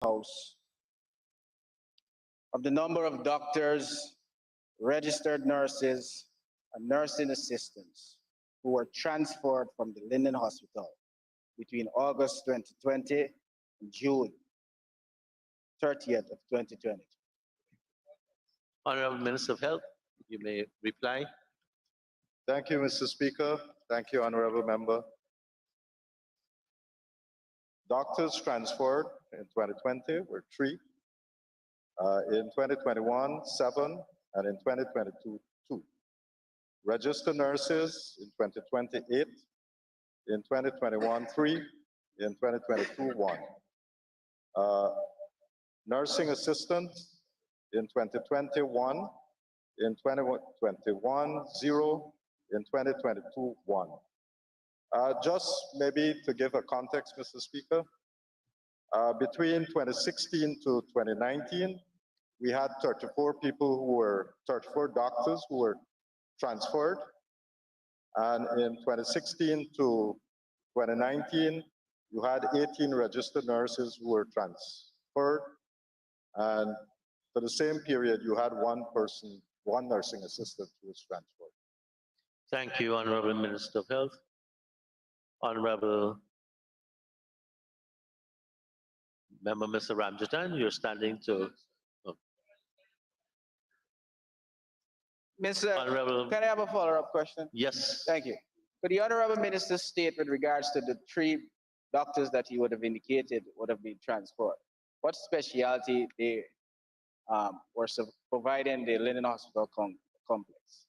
House of the number of doctors, registered nurses, and nursing assistants who were transferred from the Linden Hospital between August 2020 and June 30th of 2020. Honorable Minister of Health, you may reply. Thank you, Mr. Speaker. Thank you, Honorable Member. Doctors transferred in 2020 were 3, in 2021, 7, and in 2022, 2. Registered nurses in 2020, 8, in 2021, 3, in 2022, 1. Nursing assistants in 2021, in 2021, 0, in 2022, 1. Just maybe to give a context, Mr. Speaker, between 2016 to 2019, we had 34 doctors who were transferred. And in 2016 to 2019, you had 18 registered nurses who were transferred. And for the same period, you had one nursing assistant who was transferred. Thank you, Honorable Minister of Health. Honorable Member Mr. Ramjatan, you're standing to. Mr. Can I have a follow-up question? Yes. Thank you. Could the Honorable Minister state with regards to the 3 doctors that he would have indicated would have been transferred, what specialty they were providing the Linden Hospital complex?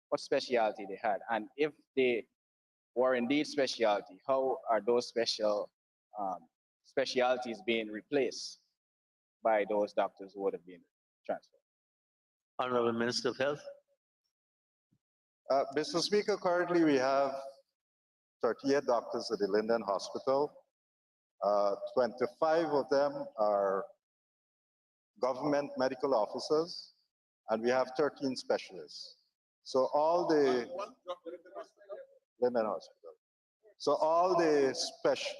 What specialty they had? And if they were indeed specialty, how are those specialties being replaced by those doctors who would have been transferred? Honorable Minister of Health. Mr. Speaker, currently we have 38 doctors at the Linden Hospital. 25 of them are government medical officers, and we have 13 specialists. So all the Linden Hospital. So all the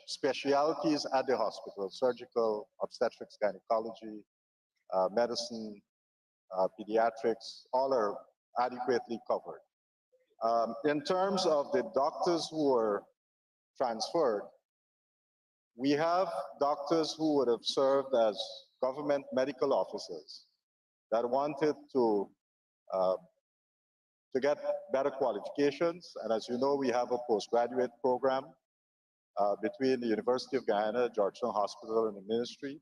specialties at the hospital, surgical, obstetrics, gynecology, medicine, pediatrics, all are adequately covered. In terms of the doctors who were transferred, we have doctors who would have served as government medical officers that wanted to get better qualifications. And as you know, we have a postgraduate program between the University of Guyana, Georgetown Hospital, and the ministry,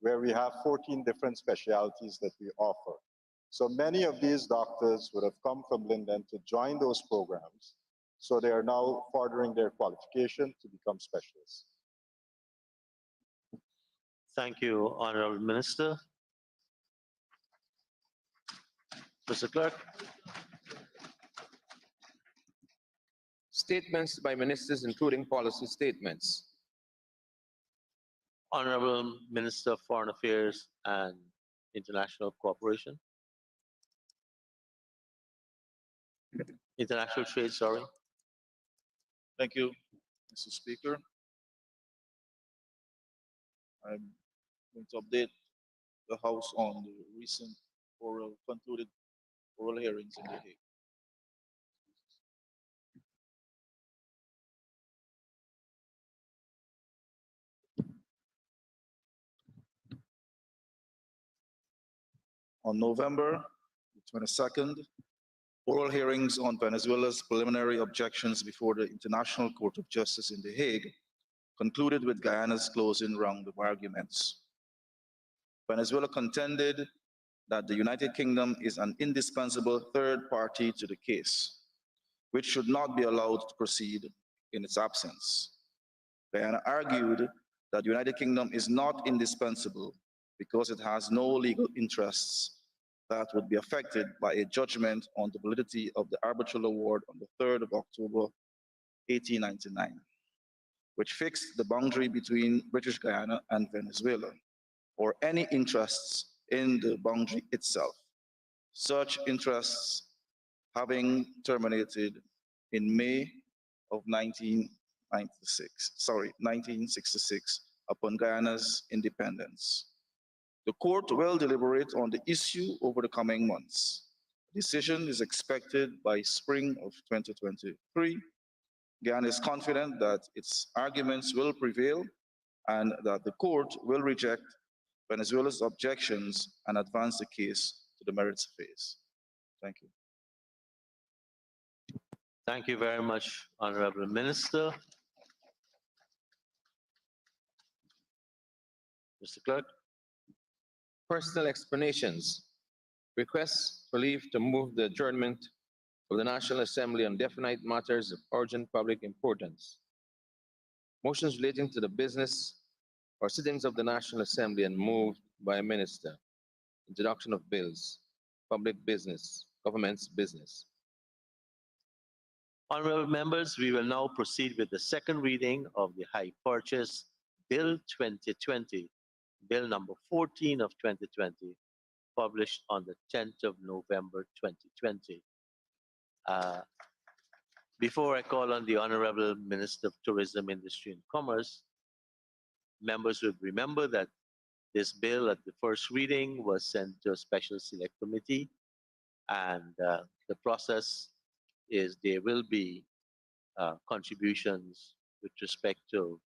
where we have 14 different specialties that we offer. So many of these doctors would have come from Linden to join those programs. So they are now furthering their qualification to become specialists. Thank you, Honorable Minister. Mr. Clerk. Statements by ministers, including policy statements. Honorable Minister of Foreign Affairs and International Cooperation. International Trade, sorry. Thank you, Mr. Speaker. I'm going to update the House on the recent concluded oral hearings in The Hague. On November 22nd, oral hearings on Venezuela's preliminary objections before the International Court of Justice in The Hague concluded with Guyana's closing round of arguments. Venezuela contended that the United Kingdom is an indispensable third party to the case, which should not be allowed to proceed in its absence. Guyana argued that the United Kingdom is not indispensable because it has no legal interests that would be affected by a judgment on the validity of the arbitral award on the 3rd of October, 1899, which fixed the boundary between British Guyana and Venezuela, or any interests in the boundary itself. Such interests having terminated in May of 1966, upon Guyana's independence. The court will deliberate on the issue over the coming months. A decision is expected by spring of 2023. Guyana is confident that its arguments will prevail and that the court will reject Venezuela's objections and advance the case to the merits phase. Thank you. Thank you very much, Honorable Minister. Mr. Clerk. Personal explanations. Requests for leave to move the adjournment of the National Assembly on definite matters of urgent public importance. Motions relating to the business or sittings of the National Assembly and moved by a minister. Introduction of bills, public business, government's business. Honorable members, we will now proceed with the second reading of the High Purchase Bill 2020, Bill number 14 of 2020, published on the 10th of November 2020. Before I call on the Honorable Minister of Tourism, Industry and Commerce, members would remember that this bill at the first reading was sent to a special select committee, and the process is there will be contributions with respect to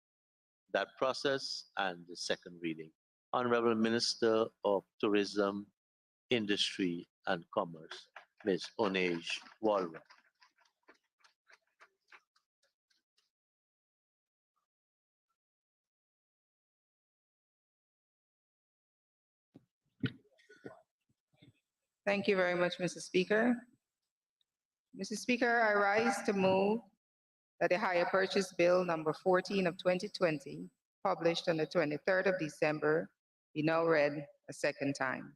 that process and the second reading. Honorable Minister of Tourism, Industry and Commerce, Ms. Onej Walwa. Thank you very much, Mr. Speaker. Mr. Speaker, I rise to move that the Hire Purchase Bill number 14 of 2020, published on the 23rd of December, be now read a second time.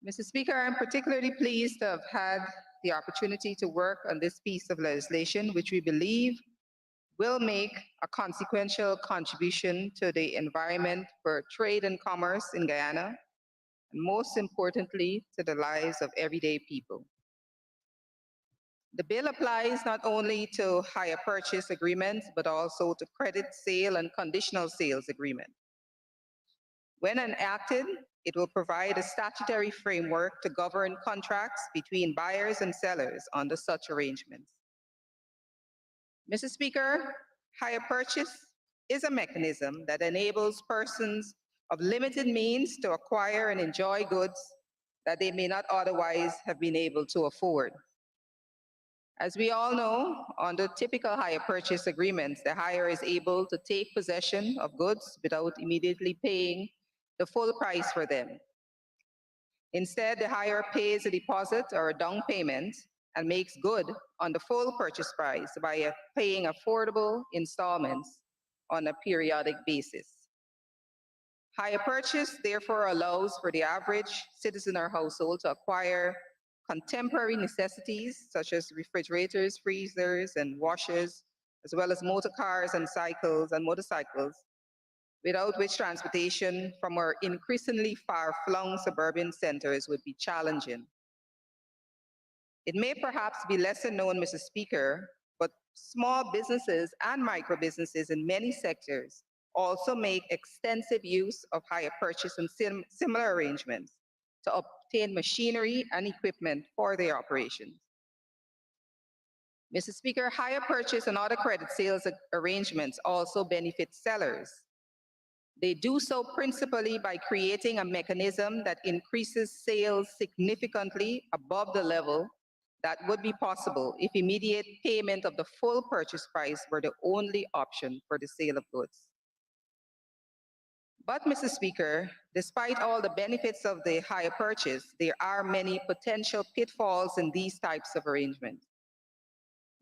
Mr. Speaker, I'm particularly pleased to have had the opportunity to work on this piece of legislation, which we believe will make a consequential contribution to the environment for trade and commerce in Guyana, and most importantly, to the lives of everyday people. The bill applies not only to hire purchase agreements, but also to credit sale and conditional sales agreements. When enacted, it will provide a statutory framework to govern contracts between buyers and sellers under such arrangements. Mr. Speaker, hire purchase is a mechanism that enables persons of limited means to acquire and enjoy goods that they may not otherwise have been able to afford. As we all know, under typical hire purchase agreements, the hire is able to take possession of goods without immediately paying the full price for them. Instead, the hire pays a deposit or a down payment and makes good on the full purchase price by paying affordable installments on a periodic basis. Hire purchase therefore allows for the average citizen or household to acquire contemporary necessities such as refrigerators, freezers, and washers, as well as motor cars and cycles and motorcycles, without which transportation from our increasingly far-flung suburban centers would be challenging. It may perhaps be lesser known, Mr. Speaker, but small businesses and micro businesses in many sectors also make extensive use of hire purchase and similar arrangements to obtain machinery and equipment for their operations. Mr. Speaker, hire purchase and other credit sales arrangements also benefit sellers. They do so principally by creating a mechanism that increases sales significantly above the level that would be possible if immediate payment of the full purchase price were the only option for the sale of goods. But, Mr. Speaker, despite all the benefits of the hire purchase, there are many potential pitfalls in these types of arrangements.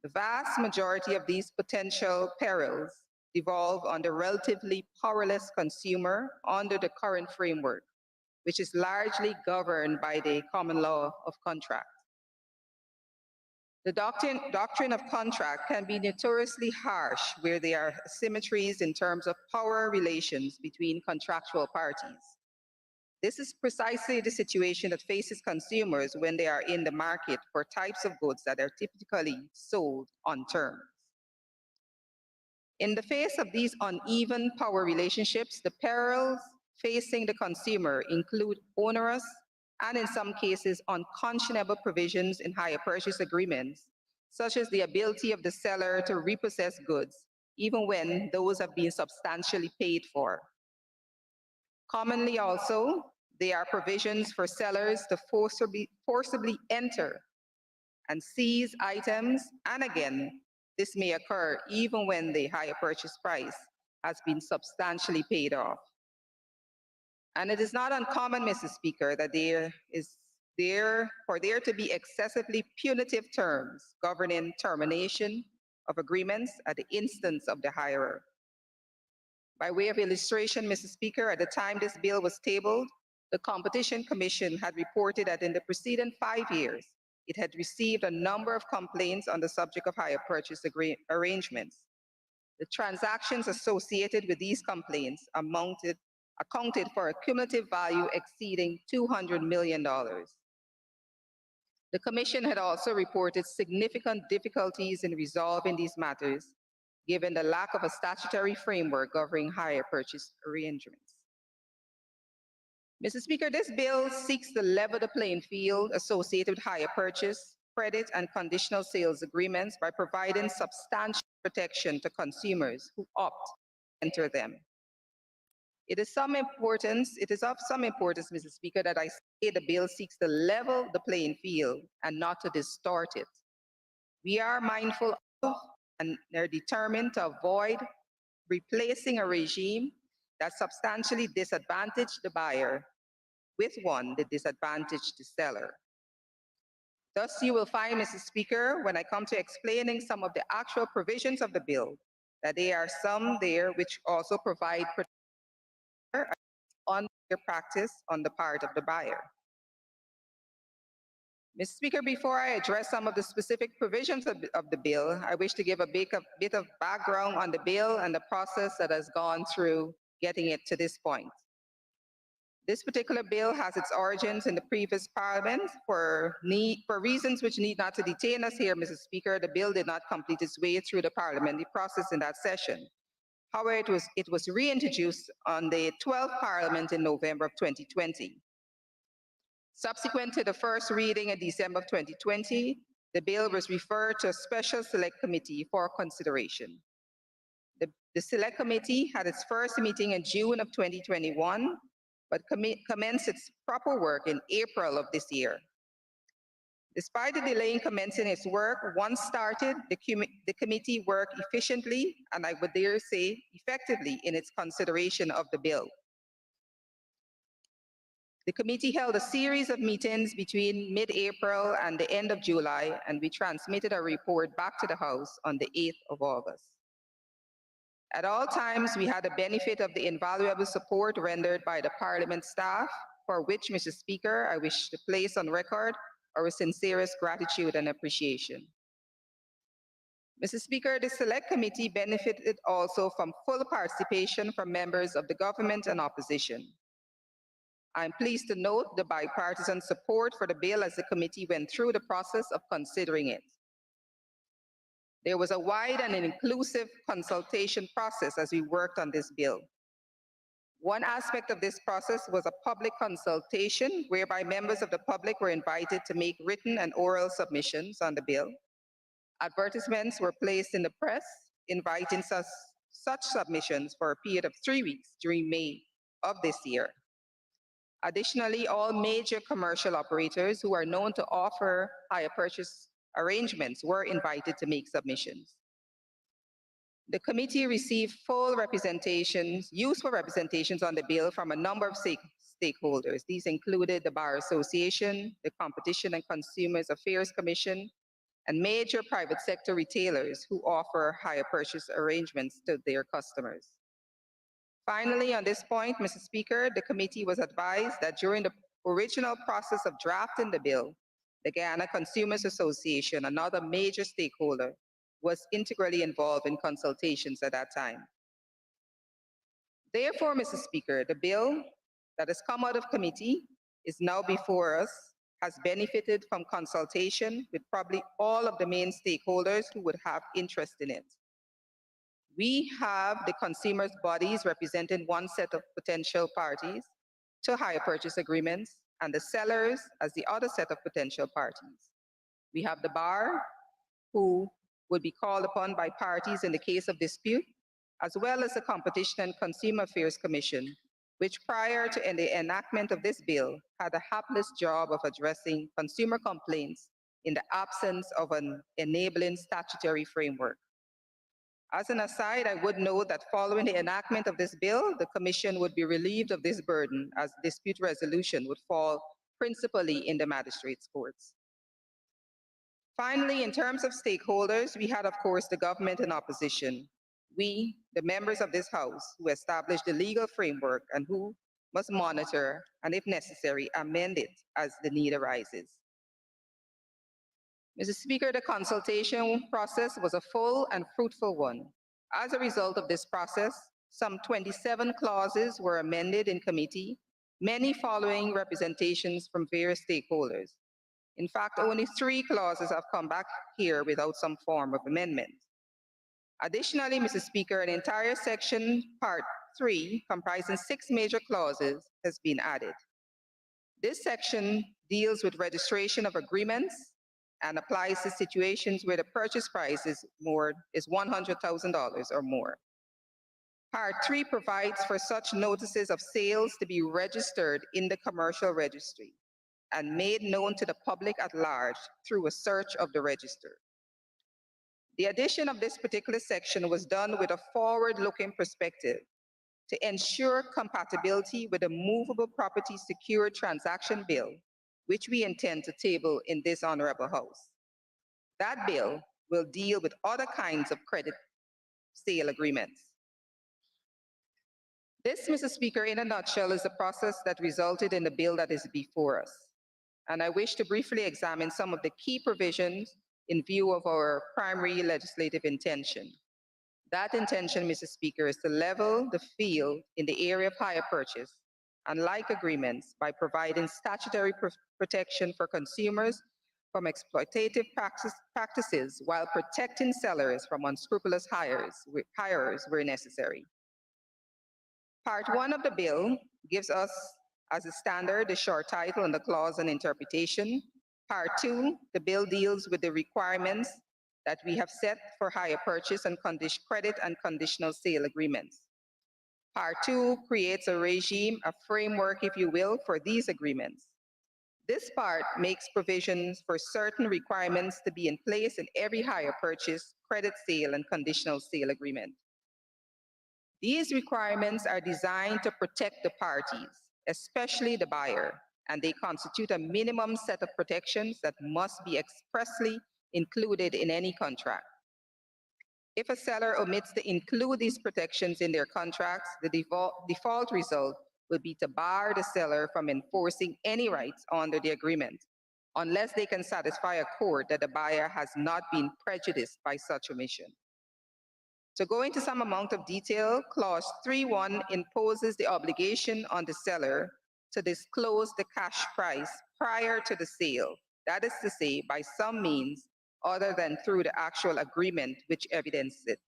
The vast majority of these potential perils devolve on the relatively powerless consumer under the current framework, which is largely governed by the common law of contract. The doctrine of contract can be notoriously harsh where there are asymmetries in terms of power relations between contractual parties. This is precisely the situation that faces consumers when they are in the market for types of goods that are typically sold on terms. In the face of these uneven power relationships, the perils facing the consumer include onerous and in some cases unconscionable provisions in hire purchase agreements, such as the ability of the seller to repossess goods, even when those have been substantially paid for. Commonly also, there are provisions for sellers to forcibly enter and seize items, and again, this may occur even when the hire purchase price has been substantially paid off. And it is not uncommon, Mr. Speaker, that for there to be excessively punitive terms governing termination of agreements at the instance of the hirer. By way of illustration, Mr. Speaker, at the time this bill was tabled, the Competition Commission had reported that in the preceding 5 years, it had received a number of complaints on the subject of hire purchase arrangements. The transactions associated with these complaints accounted for a cumulative value exceeding $200 million. The Commission had also reported significant difficulties in resolving these matters, given the lack of a statutory framework governing hire purchase arrangements. Mr. Speaker, this bill seeks to level the playing field associated with hire purchase, credit, and conditional sales agreements by providing substantial protection to consumers who opt to enter them. It is of some importance, Mr. Speaker, that I say the bill seeks to level the playing field and not to distort it. We are mindful of and are determined to avoid replacing a regime that substantially disadvantaged the buyer with one that disadvantaged the seller. Thus, you will find, Mr. Speaker, when I come to explaining some of the actual provisions of the bill, that there are some there which also provide protection on the practice on the part of the buyer. Mr. Speaker, before I address some of the specific provisions of the bill, I wish to give a bit of background on the bill and the process that has gone through getting it to this point. This particular bill has its origins in the previous parliament. For reasons which need not to detain us here, Mr. Speaker, the bill did not complete its way through the parliamentary process in that session. However, it was reintroduced on the 12th Parliament in November of 2020. Subsequent to the first reading in December of 2020, the bill was referred to a special select committee for consideration. The select committee had its first meeting in June of 2021, but commenced its proper work in April of this year. Despite the delay in commencing its work, once started, the committee worked efficiently, and I would dare say effectively, in its consideration of the bill. The committee held a series of meetings between mid-April and the end of July, and we transmitted a report back to the House on the 8th of August. At all times, we had the benefit of the invaluable support rendered by the Parliament staff, for which, Mr. Speaker, I wish to place on record our sincerest gratitude and appreciation. Mr. Speaker, the Select Committee benefited also from full participation from members of the government and opposition. I'm pleased to note the bipartisan support for the bill as the committee went through the process of considering it. There was a wide and inclusive consultation process as we worked on this bill. One aspect of this process was a public consultation whereby members of the public were invited to make written and oral submissions on the bill. Advertisements were placed in the press inviting such submissions for a period of 3 weeks during May of this year. Additionally, all major commercial operators who are known to offer hire purchase arrangements were invited to make submissions. The committee received useful representations on the bill from a number of stakeholders. These included the Bar Association, the Competition and Consumers Affairs Commission, and major private sector retailers who offer hire purchase arrangements to their customers. Finally, on this point, Mr. Speaker, the committee was advised that during the original process of drafting the bill, the Guyana Consumers Association, another major stakeholder, was integrally involved in consultations at that time. Therefore, Mr. Speaker, the bill that has come out of committee is now before us, has benefited from consultation with probably all of the main stakeholders who would have interest in it. We have the consumers' bodies representing one set of potential parties to hire purchase agreements, and the sellers as the other set of potential parties. We have the bar, who would be called upon by parties in the case of dispute, as well as the Competition and Consumer Affairs Commission, which prior to the enactment of this bill had a hapless job of addressing consumer complaints in the absence of an enabling statutory framework. As an aside, I would note that following the enactment of this bill, the Commission would be relieved of this burden as dispute resolution would fall principally in the magistrates' courts. Finally, in terms of stakeholders, we had, of course, the government and opposition. We, the members of this House, who established the legal framework and who must monitor and, if necessary, amend it as the need arises. Mr. Speaker, the consultation process was a full and fruitful one. As a result of this process, some 27 clauses were amended in committee, many following representations from various stakeholders. In fact, only 3 clauses have come back here without some form of amendment. Additionally, Mr. Speaker, an entire section, Part 3, comprising 6 major clauses, has been added. This section deals with registration of agreements and applies to situations where the purchase price is $100,000 or more. Part 3 provides for such notices of sales to be registered in the commercial registry and made known to the public at large through a search of the register. The addition of this particular section was done with a forward-looking perspective to ensure compatibility with the Movable Property Secured Transaction Bill, which we intend to table in this honorable House. That bill will deal with other kinds of credit sale agreements. This, Mr. Speaker, in a nutshell, is the process that resulted in the bill that is before us. And I wish to briefly examine some of the key provisions in view of our primary legislative intention. That intention, Mr. Speaker, is to level the field in the area of hire purchase and like agreements by providing statutory protection for consumers from exploitative practices while protecting sellers from unscrupulous hirers where necessary. Part 1 of the bill gives us as a standard the short title and the clause and interpretation. Part 2, the bill deals with the requirements that we have set for hire purchase and credit and conditional sale agreements. Part 2 creates a regime, a framework, if you will, for these agreements. This part makes provisions for certain requirements to be in place in every hire purchase, credit sale, and conditional sale agreement. These requirements are designed to protect the parties, especially the buyer, and they constitute a minimum set of protections that must be expressly included in any contract. If a seller omits to include these protections in their contracts, the default result would be to bar the seller from enforcing any rights under the agreement, unless they can satisfy a court that the buyer has not been prejudiced by such omission. To go into some amount of detail, Clause 3.1 imposes the obligation on the seller to disclose the cash price prior to the sale. That is to say, by some means other than through the actual agreement which evidences it.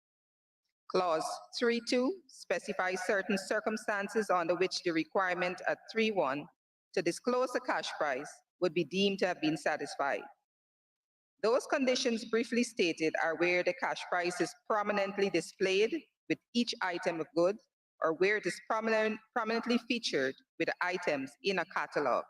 Clause 3.2 specifies certain circumstances under which the requirement at 3.1 to disclose the cash price would be deemed to have been satisfied. Those conditions briefly stated are where the cash price is prominently displayed with each item of goods, or where it is prominently featured with the items in a catalog.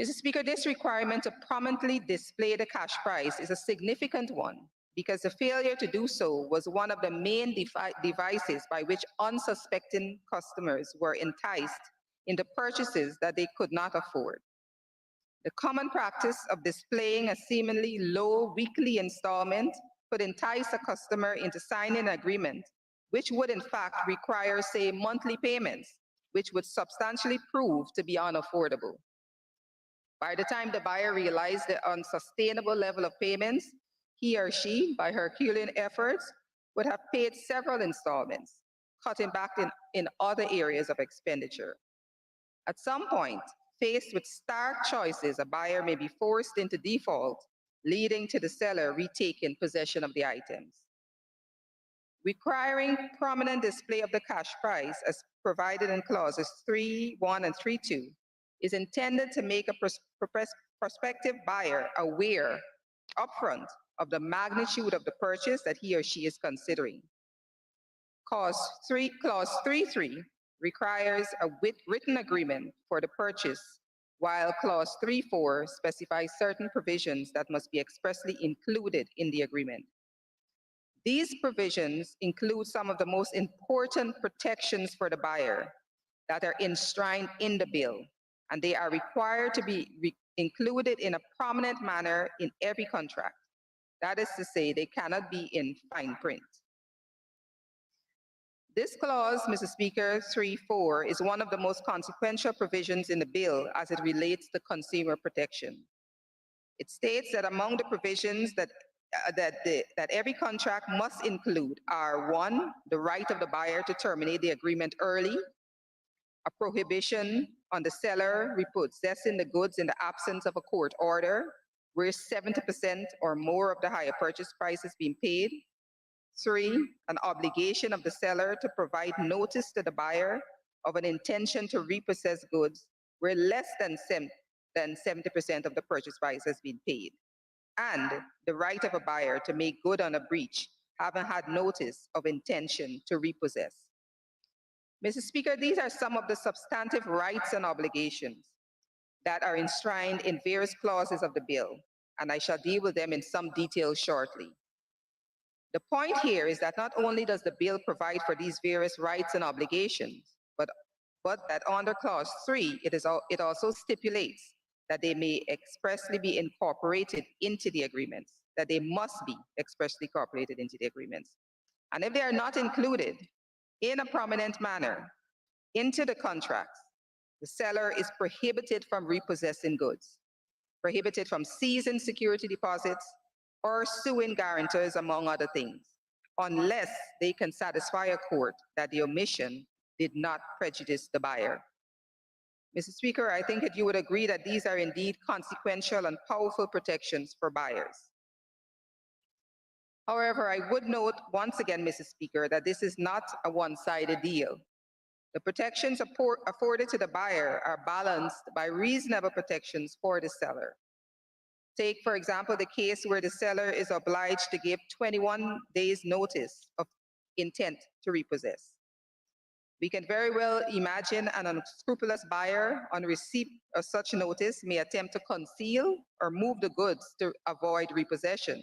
Mr. Speaker, this requirement to prominently display the cash price is a significant one because the failure to do so was one of the main devices by which unsuspecting customers were enticed into purchases that they could not afford. The common practice of displaying a seemingly low weekly installment could entice a customer into signing an agreement, which would in fact require, say, monthly payments, which would substantially prove to be unaffordable. By the time the buyer realized the unsustainable level of payments, he or she, by Herculean efforts, would have paid several installments, cutting back in other areas of expenditure. At some point, faced with stark choices, a buyer may be forced into default, leading to the seller retaking possession of the items. requiring prominent display of the cash price as provided in clauses 3.1 and 3.2 is intended to make a prospective buyer aware upfront of the magnitude of the purchase that he or she is considering. Clause 3.3 requires a written agreement for the purchase, while clause 3.4 specifies certain provisions that must be expressly included in the agreement. These provisions include some of the most important protections for the buyer that are enshrined in the bill, and they are required to be included in a prominent manner in every contract. That is to say, they cannot be in fine print. This clause, Mr. Speaker, 3.4, is one of the most consequential provisions in the bill as it relates to consumer protection. It states that among the provisions that every contract must include are: 1, the right of the buyer to terminate the agreement early, a prohibition on the seller repossessing the goods in the absence of a court order, where 70% or more of the higher purchase price is being paid. 3, an obligation of the seller to provide notice to the buyer of an intention to repossess goods where less than 70% of the purchase price has been paid, and the right of a buyer to make good on a breach having had notice of intention to repossess. Mr. Speaker, these are some of the substantive rights and obligations that are enshrined in various clauses of the bill, and I shall deal with them in some detail shortly. The point here is that not only does the bill provide for these various rights and obligations, but that under clause 3, it also stipulates that they may expressly be incorporated into the agreements, that they must be expressly incorporated into the agreements. And if they are not included in a prominent manner into the contracts, the seller is prohibited from repossessing goods, prohibited from seizing security deposits, or suing guarantors, among other things, unless they can satisfy a court that the omission did not prejudice the buyer. Mr. Speaker, I think that you would agree that these are indeed consequential and powerful protections for buyers. However, I would note once again, Mr. Speaker, that this is not a one-sided deal. The protections afforded to the buyer are balanced by reasonable protections for the seller. Take, for example, the case where the seller is obliged to give 21 days notice of intent to repossess. We can very well imagine an unscrupulous buyer on receipt of such notice may attempt to conceal or move the goods to avoid repossession.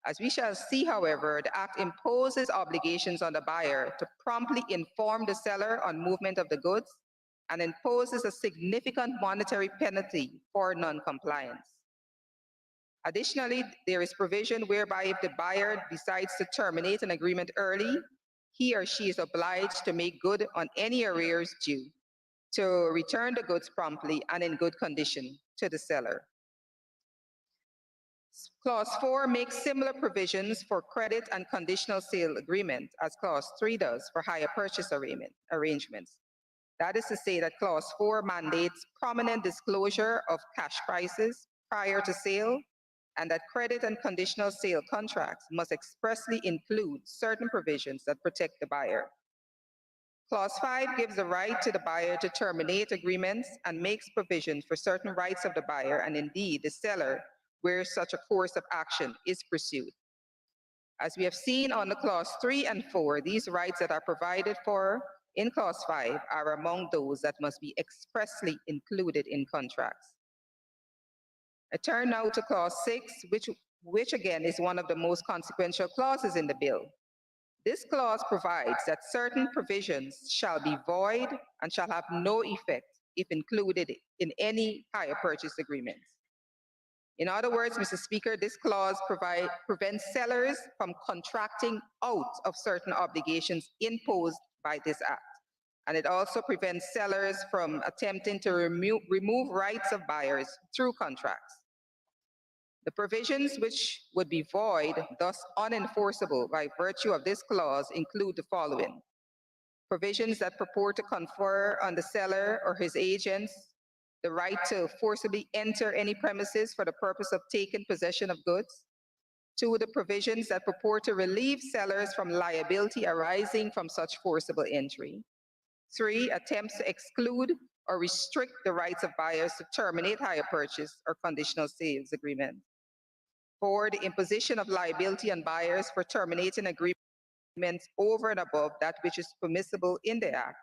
As we shall see, however, the Act imposes obligations on the buyer to promptly inform the seller on movement of the goods and imposes a significant monetary penalty for non-compliance. Additionally, there is provision whereby if the buyer decides to terminate an agreement early, he or she is obliged to make good on any arrears due, to return the goods promptly and in good condition to the seller. Clause 4 makes similar provisions for credit and conditional sale agreements as Clause 3 does for hire purchase arrangements. That is to say that Clause 4 mandates prominent disclosure of cash prices prior to sale, and that credit and conditional sale contracts must expressly include certain provisions that protect the buyer. Clause 5 gives the right to the buyer to terminate agreements and makes provisions for certain rights of the buyer and indeed the seller where such a course of action is pursued. As we have seen on the Clause 3 and 4, these rights that are provided for in Clause 5 are among those that must be expressly included in contracts. I turn now to Clause 6, which again is one of the most consequential clauses in the bill. This clause provides that certain provisions shall be void and shall have no effect if included in any hire purchase agreements. In other words, Mr. Speaker, this clause prevents sellers from contracting out of certain obligations imposed by this Act. And it also prevents sellers from attempting to remove rights of buyers through contracts. The provisions which would be void, thus unenforceable by virtue of this clause, include the following: provisions that purport to confer on the seller or his agents the right to forcibly enter any premises for the purpose of taking possession of goods, 2, the provisions that purport to relieve sellers from liability arising from such forcible entry. 3, attempts to exclude or restrict the rights of buyers to terminate hire purchase or conditional sales agreement. 4, the imposition of liability on buyers for terminating agreements over and above that which is permissible in the Act.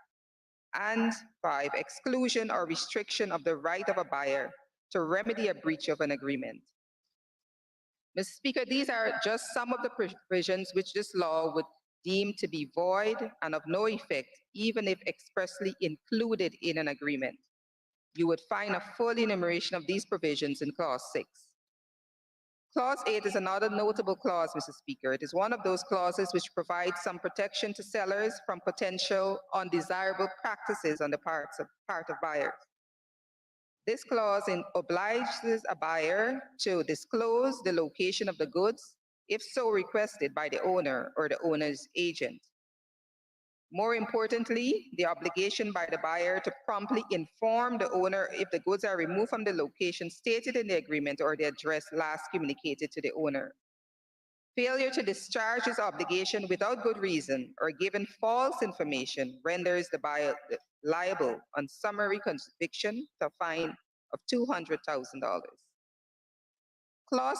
And 5, exclusion or restriction of the right of a buyer to remedy a breach of an agreement. Mr. Speaker, these are just some of the provisions which this law would deem to be void and of no effect, even if expressly included in an agreement. You would find a full enumeration of these provisions in Clause 6. Clause 8 is another notable clause, Mr. Speaker. It is one of those clauses which provide some protection to sellers from potential undesirable practices on the part of buyers. This clause obliges a buyer to disclose the location of the goods if so requested by the owner or the owner's agent. More importantly, the obligation by the buyer to promptly inform the owner if the goods are removed from the location stated in the agreement or the address last communicated to the owner. Failure to discharge this obligation without good reason or given false information renders the buyer liable on summary conviction to a fine of $200,000. Clause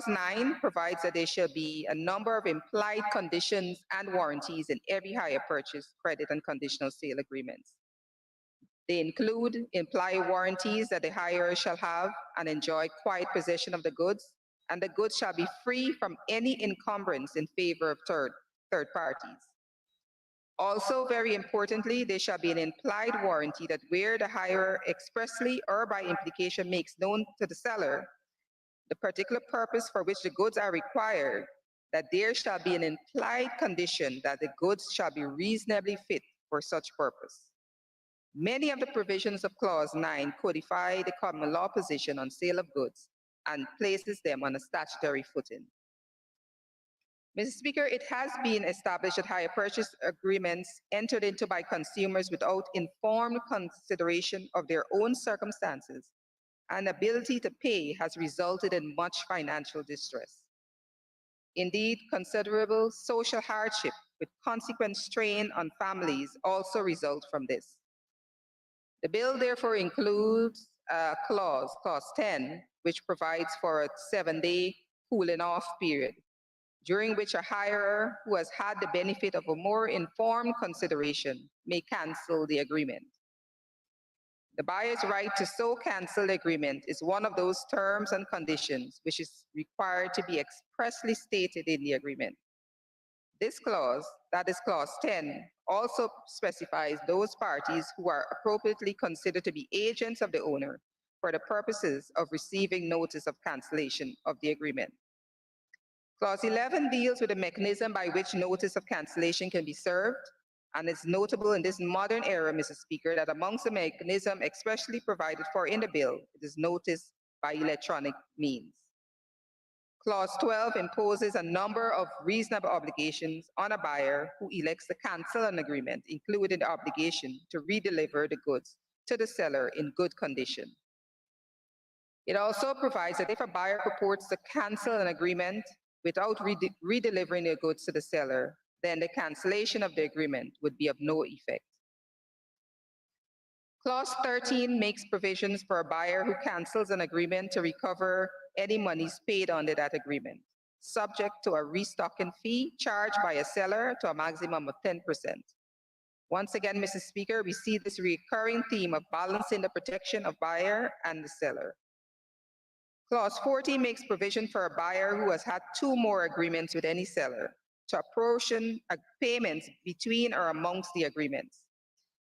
9 provides that there shall be a number of implied conditions and warranties in every hire purchase, credit, and conditional sale agreements. They include implied warranties that the hirer shall have and enjoy quiet possession of the goods, and the goods shall be free from any encumbrance in favor of third parties. Also, very importantly, there shall be an implied warranty that where the hirer expressly or by implication makes known to the seller the particular purpose for which the goods are required, that there shall be an implied condition that the goods shall be reasonably fit for such purpose. Many of the provisions of Clause 9 codify the common law position on sale of goods and places them on a statutory footing. Mr. Speaker, it has been established that hire purchase agreements entered into by consumers without informed consideration of their own circumstances and ability to pay has resulted in much financial distress. Indeed, considerable social hardship with consequent strain on families also result from this. The bill therefore includes a clause 10, which provides for a 7-day cooling off period, during which a hirer who has had the benefit of a more informed consideration may cancel the agreement. The buyer's right to so cancel the agreement is one of those terms and conditions which is required to be expressly stated in the agreement. This clause, that is Clause 10, also specifies those parties who are appropriately considered to be agents of the owner for the purposes of receiving notice of cancellation of the agreement. Clause 11 deals with the mechanism by which notice of cancellation can be served, and it's notable in this modern era, Mr. Speaker, that amongst the mechanism expressly provided for in the bill, it is notice by electronic means. Clause 12 imposes a number of reasonable obligations on a buyer who elects to cancel an agreement, including the obligation to redeliver the goods to the seller in good condition. It also provides that if a buyer purports to cancel an agreement without redelivering the goods to the seller, then the cancellation of the agreement would be of no effect. Clause 13 makes provisions for a buyer who cancels an agreement to recover any monies paid under that agreement, subject to a restocking fee charged by a seller to a maximum of 10%. Once again, Mr. Speaker, we see this recurring theme of balancing the protection of buyer and the seller. Clause 14 makes provision for a buyer who has had 2 more agreements with any seller to apportion payments between or amongst the agreements.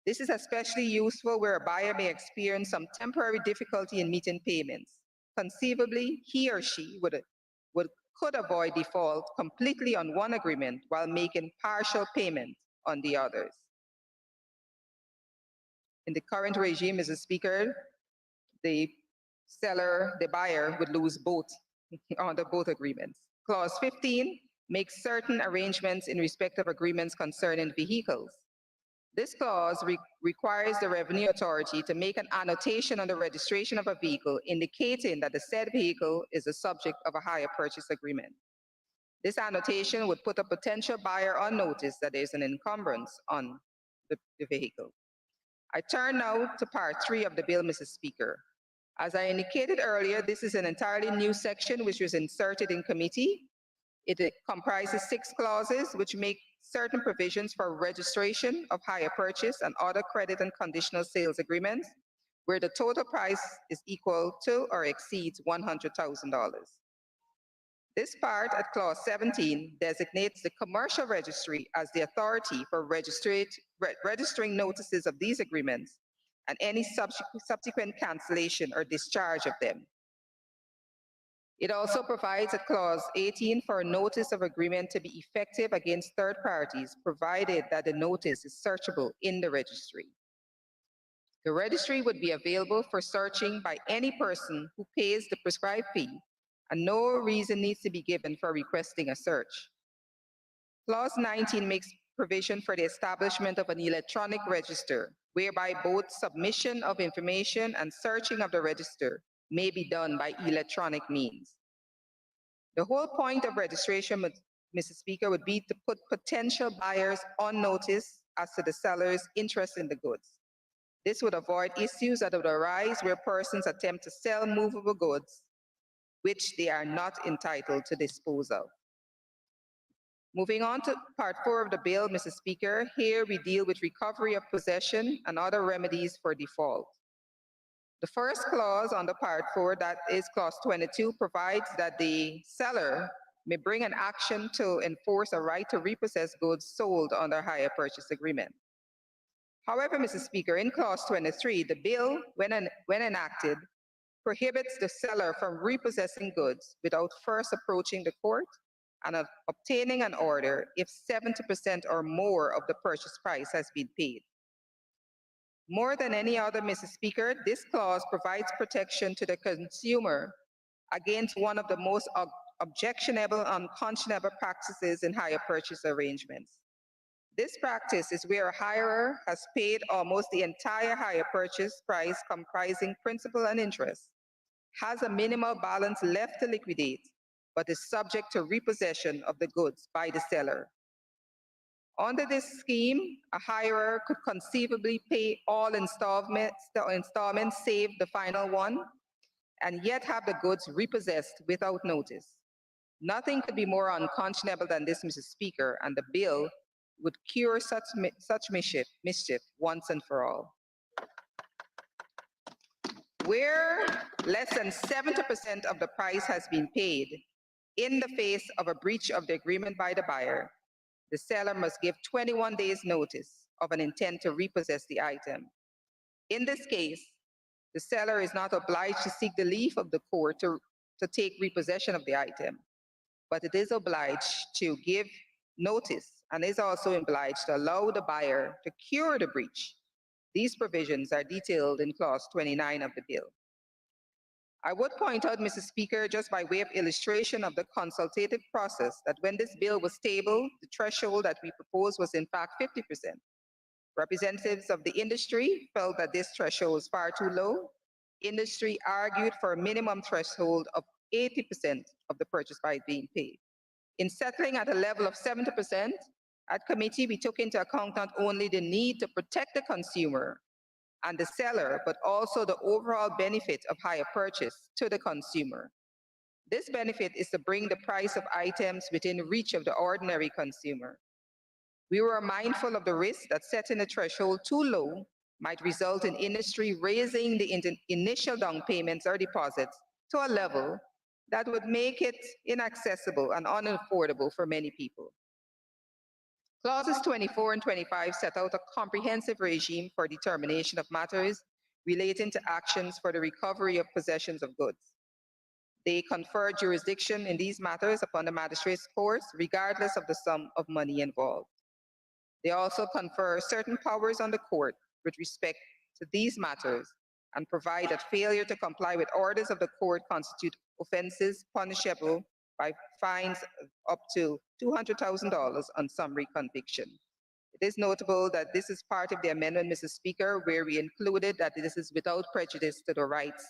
This is especially useful where a buyer may experience some temporary difficulty in meeting payments. Conceivably, he or she could avoid default completely on one agreement while making partial payment on the others. In the current regime, Mr. Speaker, the buyer would lose both under both agreements. Clause 15 makes certain arrangements in respect of agreements concerning vehicles. This clause requires the Revenue Authority to make an annotation on the registration of a vehicle indicating that the said vehicle is the subject of a hire purchase agreement. This annotation would put a potential buyer on notice that there is an encumbrance on the vehicle. I turn now to Part 3 of the bill, Mr. Speaker. As I indicated earlier, this is an entirely new section which was inserted in committee. It comprises 6 clauses which make certain provisions for registration of hire purchase and other credit and conditional sales agreements where the total price is equal to or exceeds $100,000. This part at clause 17 designates the commercial registry as the authority for registering notices of these agreements and any subsequent cancellation or discharge of them. It also provides at clause 18 for a notice of agreement to be effective against third parties, provided that the notice is searchable in the registry. The registry would be available for searching by any person who pays the prescribed fee, and no reason needs to be given for requesting a search. Clause 19 makes provision for the establishment of an electronic register, whereby both submission of information and searching of the register may be done by electronic means. The whole point of registration, Mr. Speaker, would be to put potential buyers on notice as to the seller's interest in the goods. This would avoid issues that would arise where persons attempt to sell movable goods which they are not entitled to dispose of. Moving on to Part 4 of the bill, Mr. Speaker, here we deal with recovery of possession and other remedies for default. The first clause under Part 4, that is clause 22, provides that the seller may bring an action to enforce a right to repossess goods sold under hire purchase agreement. However, Mr. Speaker, in clause 23, the bill, when enacted, prohibits the seller from repossessing goods without first approaching the court and obtaining an order if 70% or more of the purchase price has been paid. More than any other, Mr. Speaker, this clause provides protection to the consumer against one of the most objectionable and unconscionable practices in hire purchase arrangements. This practice is where a hirer has paid almost the entire hire purchase price comprising principal and interest, has a minimal balance left to liquidate, but is subject to repossession of the goods by the seller. Under this scheme, a hirer could conceivably pay all installments save the final one, and yet have the goods repossessed without notice. Nothing could be more unconscionable than this, Mr. Speaker, and the bill would cure such mischief once and for all. Where less than 70% of the price has been paid in the face of a breach of the agreement by the buyer, the seller must give 21 days notice of an intent to repossess the item. In this case, the seller is not obliged to seek the leave of the court to take repossession of the item, but it is obliged to give notice and is also obliged to allow the buyer to cure the breach. These provisions are detailed in clause 29 of the bill. I would point out, Mr. Speaker, just by way of illustration of the consultative process, that when this bill was tabled, the threshold that we proposed was in fact 50%. Representatives of the industry felt that this threshold was far too low. Industry argued for a minimum threshold of 80% of the purchase price being paid. In settling at a level of 70%, at committee, we took into account not only the need to protect the consumer and the seller, but also the overall benefit of hire purchase to the consumer. This benefit is to bring the price of items within reach of the ordinary consumer. We were mindful of the risk that setting the threshold too low might result in industry raising the initial down payments or deposits to a level that would make it inaccessible and unaffordable for many people. Clauses 24 and 25 set out a comprehensive regime for determination of matters relating to actions for the recovery of possessions of goods. They confer jurisdiction in these matters upon the magistrate's courts, regardless of the sum of money involved. They also confer certain powers on the court with respect to these matters and provide that failure to comply with orders of the court constitute offenses punishable by fines up to $200,000 on summary conviction. It is notable that this is part of the amendment, Mr. Speaker, where we included that this is without prejudice to the rights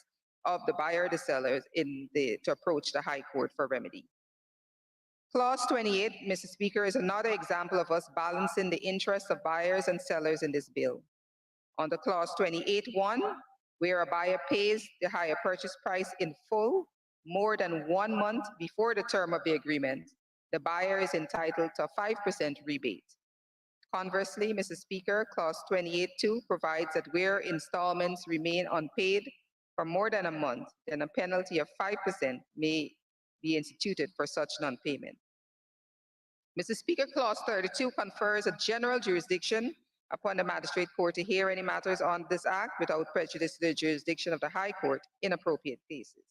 of the buyer or the sellers to approach the High Court for remedy. Clause 28, Mr. Speaker, is another example of us balancing the interests of buyers and sellers in this bill. Under Clause 28(1), where a buyer pays the higher purchase price in full more than 1 month before the term of the agreement, the buyer is entitled to a 5% rebate. Conversely, Mr. Speaker, Clause 28(2) provides that where installments remain unpaid for more than a month, then a penalty of 5% may be instituted for such non-payment. Mr. Speaker, Clause 32 confers a general jurisdiction upon the magistrate court to hear any matters on this act without prejudice to the jurisdiction of the High Court in appropriate cases.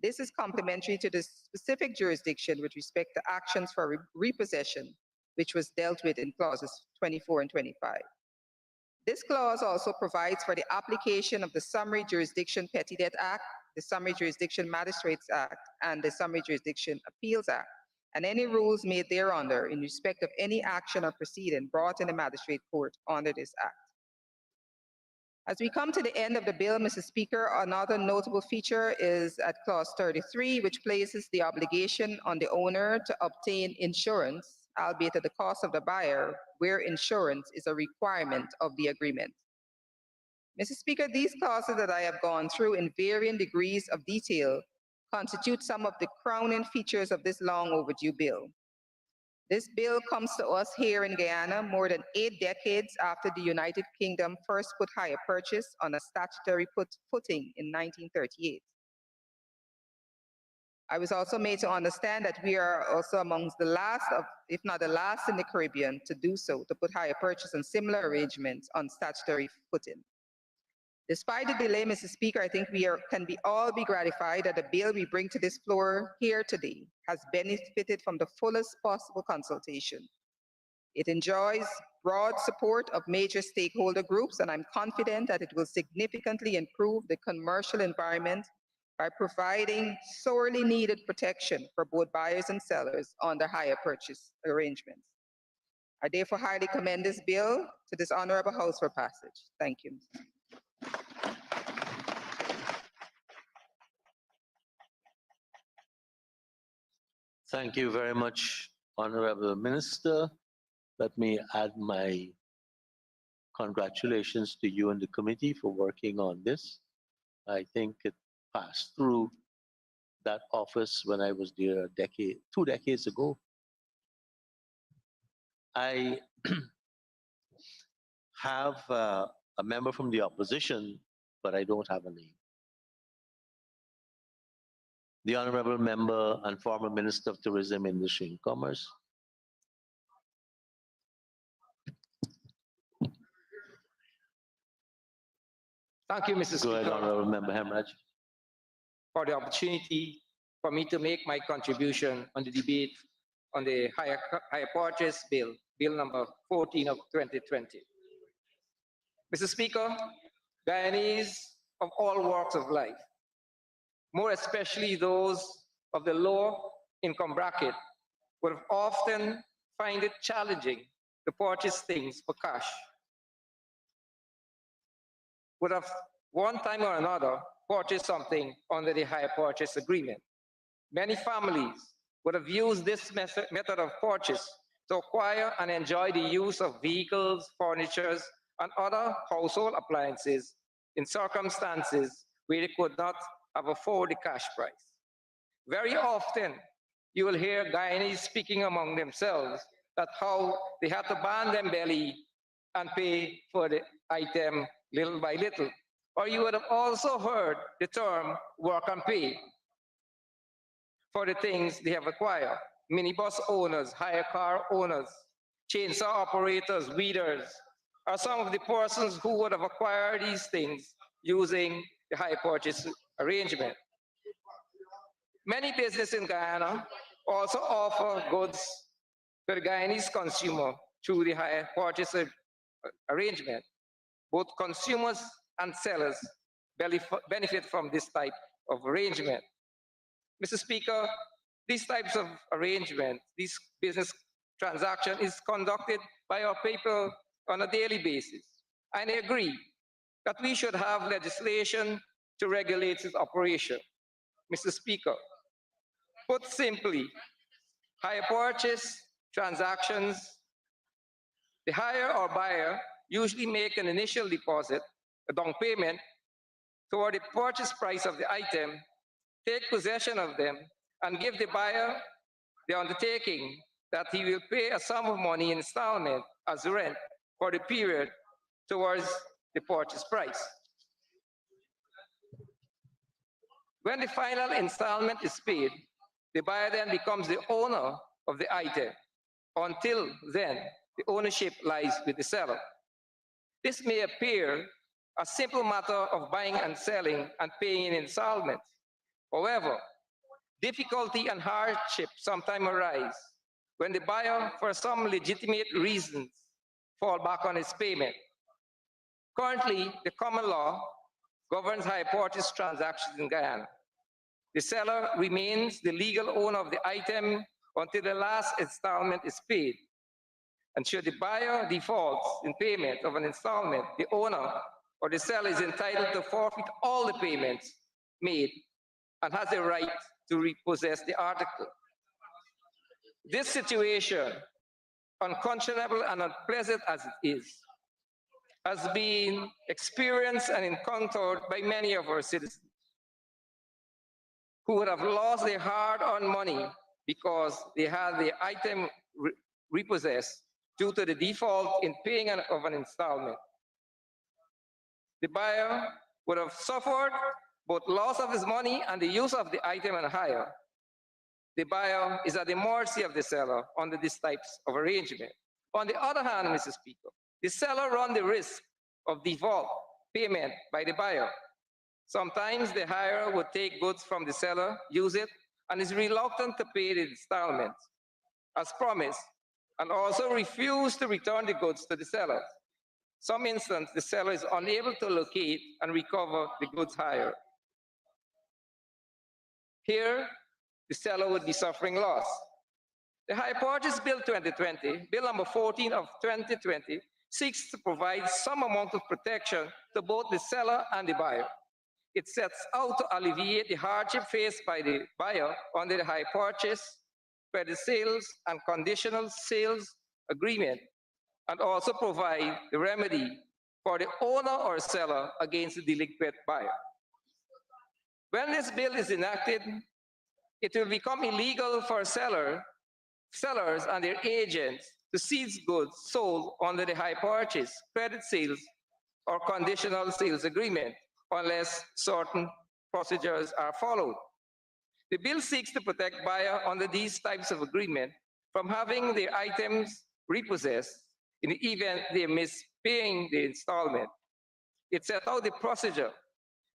This is complementary to the specific jurisdiction with respect to actions for repossession, which was dealt with in clauses 24 and 25. This clause also provides for the application of the Summary Jurisdiction Petty Debt Act, the Summary Jurisdiction Magistrates Act, and the Summary Jurisdiction Appeals Act, and any rules made thereunder in respect of any action or proceeding brought in the magistrate court under this act. As we come to the end of the bill, Mr. Speaker, another notable feature is at Clause 33, which places the obligation on the owner to obtain insurance, albeit at the cost of the buyer, where insurance is a requirement of the agreement. Mr. Speaker, these clauses that I have gone through in varying degrees of detail constitute some of the crowning features of this long overdue bill. This bill comes to us here in Guyana more than 8 decades after the United Kingdom first put hire purchase on a statutory footing in 1938. I was also made to understand that we are also amongst the last of, if not the last in the Caribbean to do so, to put hire purchase and similar arrangements on statutory footing. Despite the delay, Mr. Speaker, I think we can all be gratified that the bill we bring to this floor here today has benefited from the fullest possible consultation. It enjoys broad support of major stakeholder groups, and I'm confident that it will significantly improve the commercial environment by providing sorely needed protection for both buyers and sellers under hire purchase arrangements. I therefore highly commend this bill to this honorable House for passage. Thank you. Thank you very much, Honorable Minister. Let me add my congratulations to you and the committee for working on this. I think it passed through that office when I was there 2 decades ago. I have a member from the opposition, but I don't have a name. The Honorable Member and former Minister of Tourism, Industry and Commerce. Thank you, Mr. Go ahead, Speaker, Honorable Member Hemraj. for the opportunity for me to make my contribution on the debate on the higher purchase bill, Bill number 14 of 2020. Mr. Speaker, Guyanese of all walks of life, more especially those of the lower income bracket, would often find it challenging to purchase things for cash. Would have one time or another purchased something under the hire purchase agreement. Many families would have used this method of purchase to acquire and enjoy the use of vehicles, furniture, and other household appliances in circumstances where they could not have afforded the cash price. Very often, you will hear Guyanese speaking among themselves that how they had to band them belly and pay for the item little by little. Or you would have also heard the term work and pay for the things they have acquired. Minibus owners, hire car owners, chainsaw operators, weeders, are some of the persons who would have acquired these things using the hire purchase arrangement. Many businesses in Guyana also offer goods to the Guyanese consumer through the hire purchase arrangement. Both consumers and sellers benefit from this type of arrangement. Mr. Speaker, these types of arrangement, this business transaction is conducted by our people on a daily basis. And I agree that we should have legislation to regulate its operation. Mr. Speaker, put simply, hire purchase transactions, the hire or buyer usually make an initial deposit, a down payment, toward the purchase price of the item, take possession of them, and give the buyer the undertaking that he will pay a sum of money in installment as rent for the period towards the purchase price. When the final installment is paid, the buyer then becomes the owner of the item. Until then, the ownership lies with the seller. This may appear a simple matter of buying and selling and paying in installments. However, difficulty and hardship sometimes arise when the buyer, for some legitimate reasons, fall back on his payment. Currently, the common law governs hire purchase transactions in Guyana. The seller remains the legal owner of the item until the last installment is paid. And should the buyer default in payment of an installment, the owner or the seller is entitled to forfeit all the payments made and has the right to repossess the article. This situation, unconscionable and unpleasant as it is, has been experienced and encountered by many of our citizens who would have lost their hard-earned money because they had the item repossessed due to the default in paying of an installment. The buyer would have suffered both loss of his money and the use of the item on hire. The buyer is at the mercy of the seller under these types of arrangement. On the other hand, Mr. Speaker, the seller runs the risk of default payment by the buyer. Sometimes the hirer would take goods from the seller, use it, and is reluctant to pay the installments as promised, and also refuse to return the goods to the seller. Some instances, the seller is unable to locate and recover the goods hired. Here, the seller would be suffering loss. The Hire Purchase Bill 2020, Bill number 14 of 2020, seeks to provide some amount of protection to both the seller and the buyer. It sets out to alleviate the hardship faced by the buyer under the hire purchase, credit sales, and conditional sales agreement, and also provide the remedy for the owner or seller against the delinquent buyer. When this bill is enacted, it will become illegal for sellers and their agents to seize goods sold under the hire purchase, credit sales, or conditional sales agreement, unless certain procedures are followed. The bill seeks to protect buyers under these types of agreement from having their items repossessed in the event they miss paying the installment. It sets out the procedure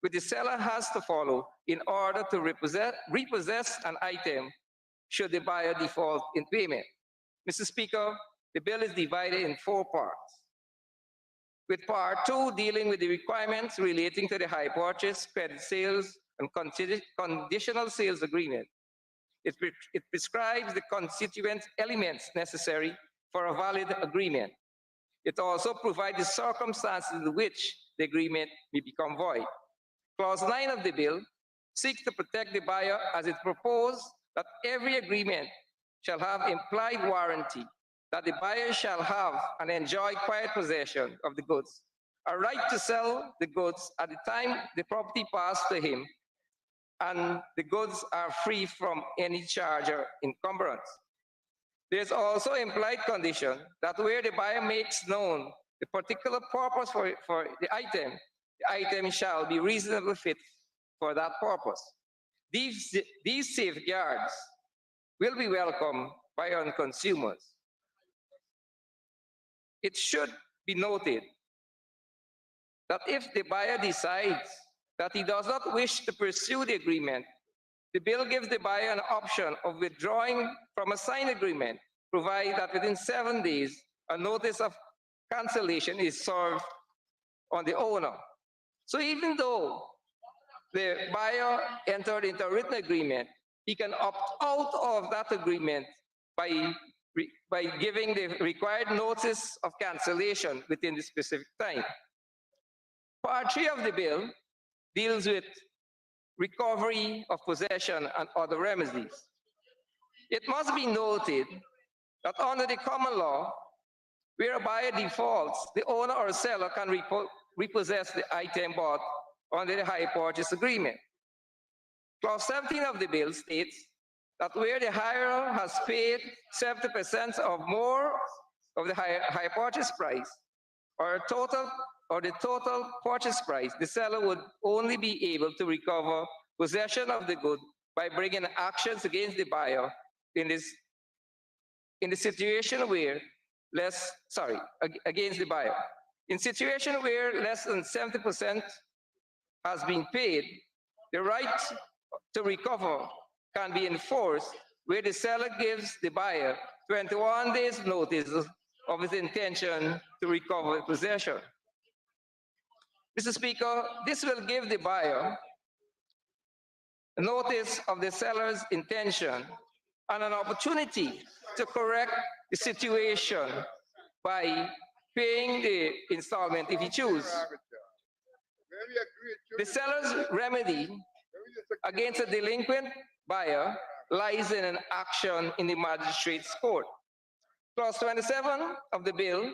which the seller has to follow in order to repossess an item should the buyer default in payment. Mr. Speaker, the bill is divided in 4 parts, with Part 2 dealing with the requirements relating to the hire purchase, credit sales, and conditional sales agreement. It prescribes the constituent elements necessary for a valid agreement. It also provides the circumstances in which the agreement may become void. Clause 9 of the bill seeks to protect the buyer as it proposed that every agreement shall have implied warranty that the buyer shall have and enjoy quiet possession of the goods, a right to sell the goods at the time the property passed to him, and the goods are free from any charge or encumbrance. There's also implied condition that where the buyer makes known the particular purpose for the item shall be reasonably fit for that purpose. These safeguards will be welcomed by our consumers. It should be noted that if the buyer decides that he does not wish to pursue the agreement, the bill gives the buyer an option of withdrawing from a signed agreement, provided that within 7 days, a notice of cancellation is served on the owner. So even though the buyer entered into a written agreement, he can opt out of that agreement by by giving the required notice of cancellation within the specific time. Part 3 of the bill deals with recovery of possession and other remedies. It must be noted that under the common law, where a buyer defaults, the owner or seller can repossess the item bought under the hire purchase agreement. Clause 17 of the bill states that where the hirer has paid 70% or more of the hire purchase price, or the total purchase price, the seller would only be able to recover possession of the good by bringing actions against the buyer in the situation where against the buyer. In situation where less than 70% has been paid, the right to recover can be enforced where the seller gives the buyer 21 days notice of his intention to recover possession. Mr. Speaker, this will give the buyer a notice of the seller's intention and an opportunity to correct the situation by paying the installment if he chooses. The seller's remedy against a delinquent buyer lies in an action in the magistrate's court. Clause 27 of the bill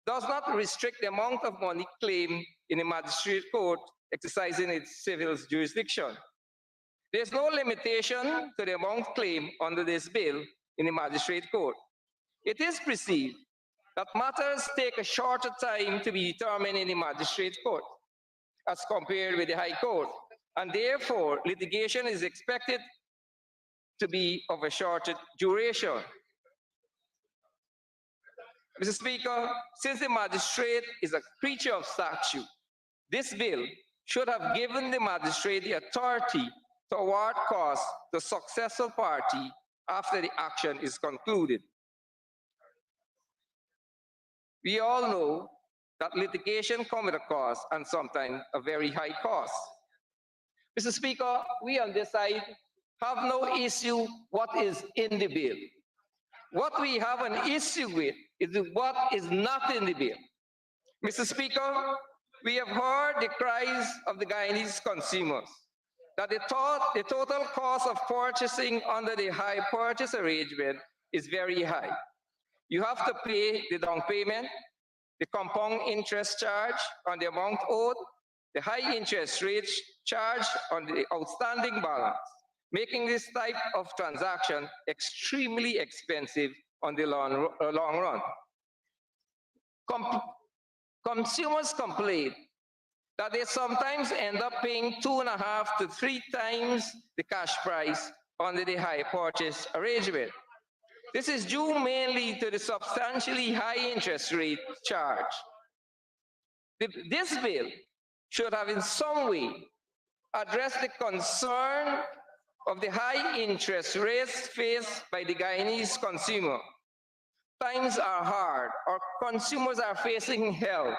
does not restrict the amount of money claimed in the magistrate court exercising its civil jurisdiction. There is no limitation to the amount claimed under this bill in the magistrate court. It is perceived that matters take a shorter time to be determined in the magistrate court as compared with the High Court, and therefore litigation is expected to be of a shorter duration. Mr. Speaker, since the magistrate is a creature of statute, this bill should have given the magistrate the authority to award costs to the successful party after the action is concluded. We all know that litigation comes with a cost and sometimes a very high cost. Mr. Speaker, we on this side have no issue what is in the bill. What we have an issue with is what is not in the bill. Mr. Speaker, we have heard the cries of the Guyanese consumers that the total cost of purchasing under the hire purchase arrangement is very high. You have to pay the down payment, the compound interest charge on the amount owed, the high interest rates charged on the outstanding balance, making this type of transaction extremely expensive on the long run. Consumers complain that they sometimes end up paying 2.5 to 3 times the cash price under the hire purchase arrangement. This is due mainly to the substantially high interest rate charge. This bill should have in some way addressed the concern of the high interest rates faced by the Guyanese consumer. Times are hard, our consumers are facing hell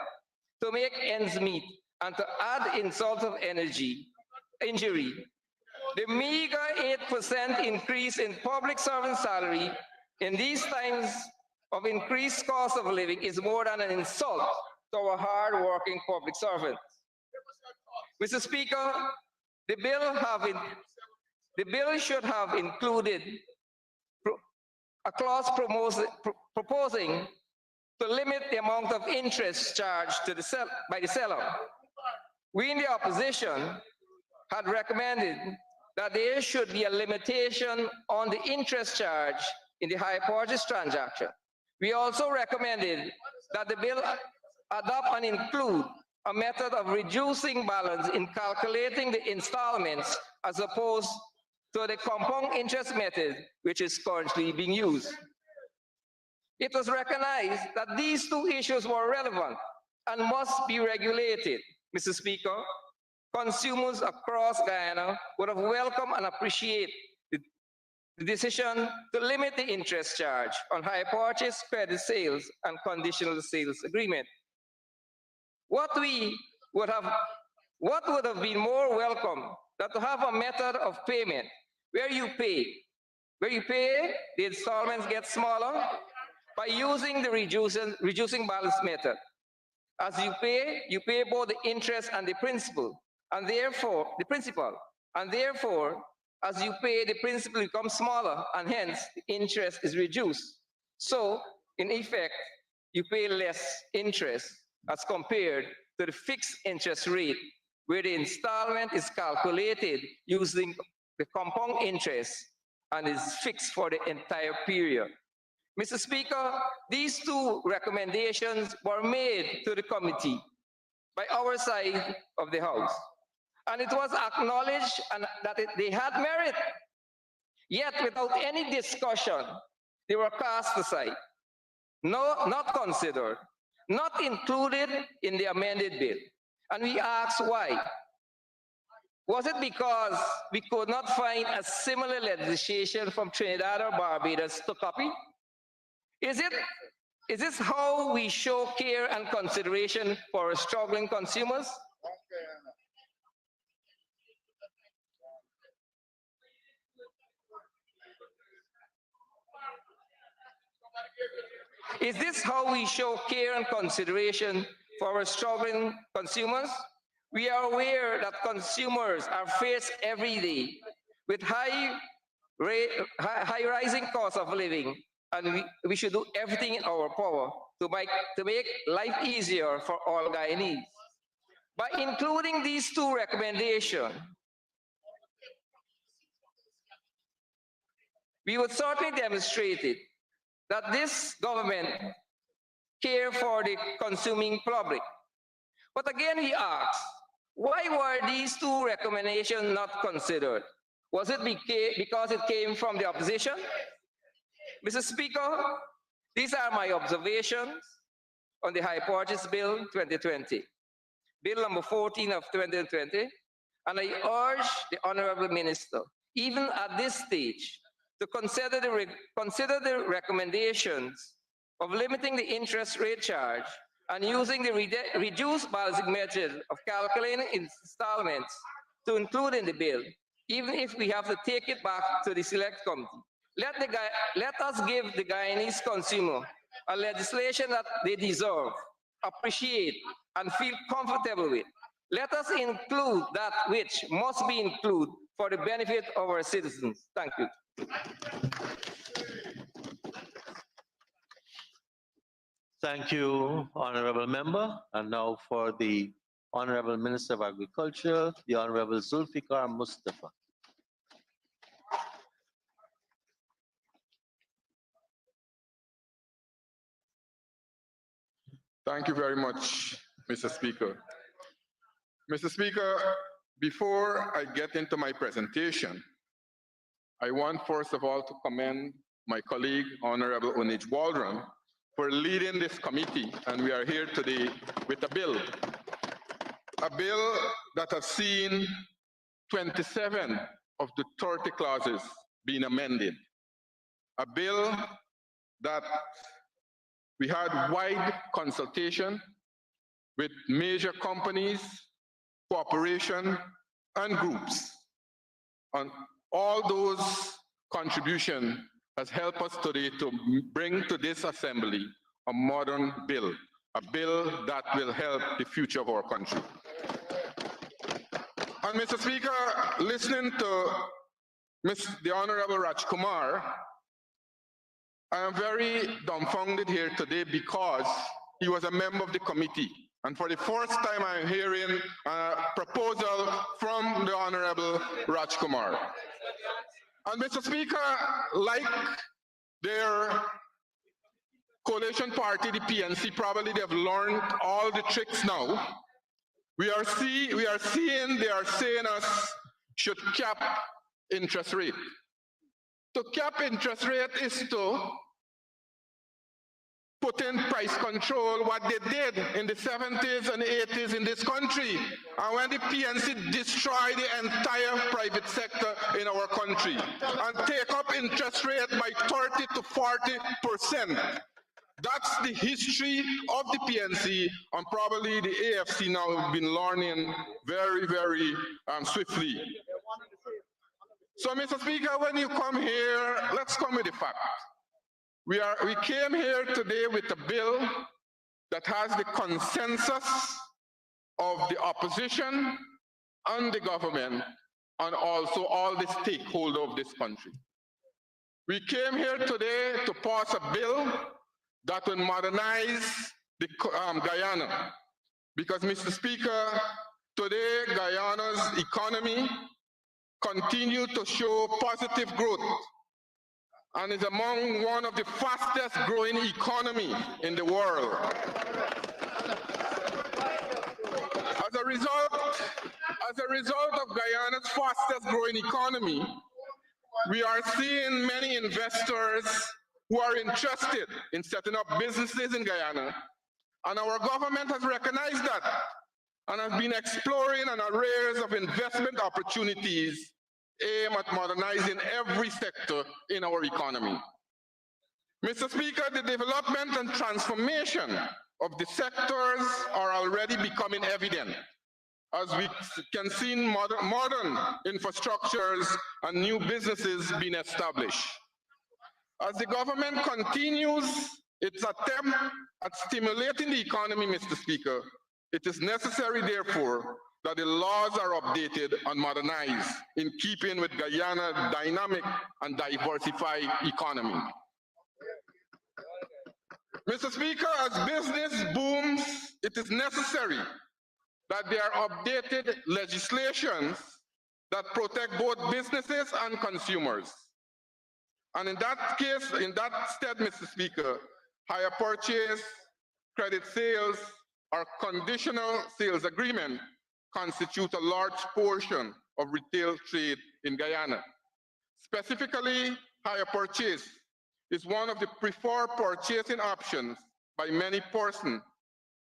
to make ends meet, and to add insult of injury, the meager 8% increase in public servant salary in these times of increased cost of living is more than an insult to our hard-working public servants. Mr. Speaker, the bill should have included a clause proposing to limit the amount of interest charged by the seller. We in the opposition had recommended that there should be a limitation on the interest charge in the hire purchase transaction. We also recommended that the bill adopt and include a method of reducing balance in calculating the installments as opposed to the compound interest method which is currently being used. It was recognized that these two issues were relevant and must be regulated. Mr. Speaker, consumers across Guyana would have welcomed and appreciated the decision to limit the interest charge on hire purchase, credit sales, and conditional sales agreement. What would have been more welcome than to have a method of payment where you pay where you pay, the installments get smaller by using the reducing balance method. As you pay both the interest and the principal, and therefore the principal, and therefore, as you pay, the principal becomes smaller, and hence the interest is reduced. So, in effect, you pay less interest as compared to the fixed interest rate, where the installment is calculated using the compound interest and is fixed for the entire period. Mr. Speaker, these two recommendations were made to the committee by our side of the House, and it was acknowledged that they had merit. Yet, without any discussion, they were cast aside, not considered, not included in the amended bill. And we asked why. Was it because we could not find a similar legislation from Trinidad or Barbados to copy? Is this how we show care and consideration for struggling consumers? Is this how we show care and consideration for our struggling consumers? We are aware that consumers are faced every day with high rising costs of living, and we should do everything in our power to make life easier for all Guyanese. By including these two recommendations, we would certainly demonstrate it, that this government cares for the consuming public. But again, we ask, why were these two recommendations not considered? Was it because it came from the opposition? Mr. Speaker, these are my observations on the High Purchase Bill 2020, Bill number 14 of 2020, and I urge the Honorable Minister, even at this stage, to consider the recommendations of limiting the interest rate charge and using the reduced balancing method of calculating installments to include in the bill, even if we have to take it back to the select committee. Let us give the Guyanese consumer a legislation that they deserve, appreciate, and feel comfortable with. Let us include that which must be included for the benefit of our citizens. Thank you. Thank you, Honorable Member. And now for the Honorable Minister of Agriculture, the Honorable Zulfikar Mustafa. Thank you very much, Mr. Speaker. Mr. Speaker, before I get into my presentation, I want first of all to commend my colleague, Honorable Onij Waldron, for leading this committee, and we are here today with a bill that has seen 27 of the 30 clauses being amended, a bill that we had wide consultation with major companies, cooperation, and groups. And all those contributions has helped us today to bring to this assembly a modern bill, a bill that will help the future of our country. And Mr. Speaker, listening to the Honorable Rajkumar, I am very dumbfounded here today because he was a member of the committee. And for the first time, I'm hearing a proposal from the Honorable Rajkumar. And Mr. Speaker, like their coalition party, the PNC, probably they've learned all the tricks now. We are seeing they are saying us should cap interest rate. To cap interest rate is to put in price control, what they did in the 70s and 80s in this country. And when the PNC destroyed the entire private sector in our country and take up interest rate by 30 to 40%. That's the history of the PNC, and probably the AFC now have been learning very, very swiftly. So, Mr. Speaker, when you come here, let's come with the fact. We came here today with a bill that has the consensus of the opposition and the government and also all the stakeholders of this country. We came here today to pass a bill that will modernize the Guyana. Because, Mr. Speaker, today Guyana's economy continues to show positive growth and is among one of the fastest growing economies in the world. As a result of Guyana's fastest growing economy, we are seeing many investors who are interested in setting up businesses in Guyana. And our government has recognized that and has been exploring an array of investment opportunities aimed at modernizing every sector in our economy. Mr. Speaker, the development and transformation of the sectors are already becoming evident, as we can see in modern infrastructures and new businesses being established. As the government continues its attempt at stimulating the economy, Mr. Speaker, it is necessary, therefore, that the laws are updated and modernized in keeping with Guyana's dynamic and diversified economy. Mr. Speaker, as business booms, it is necessary that there are updated legislations that protect both businesses and consumers. And in that case, in that stead, Mr. Speaker, hire purchase, credit sales, or conditional sales agreement constitute a large portion of retail trade in Guyana. Specifically, hire purchase is one of the preferred purchasing options by many persons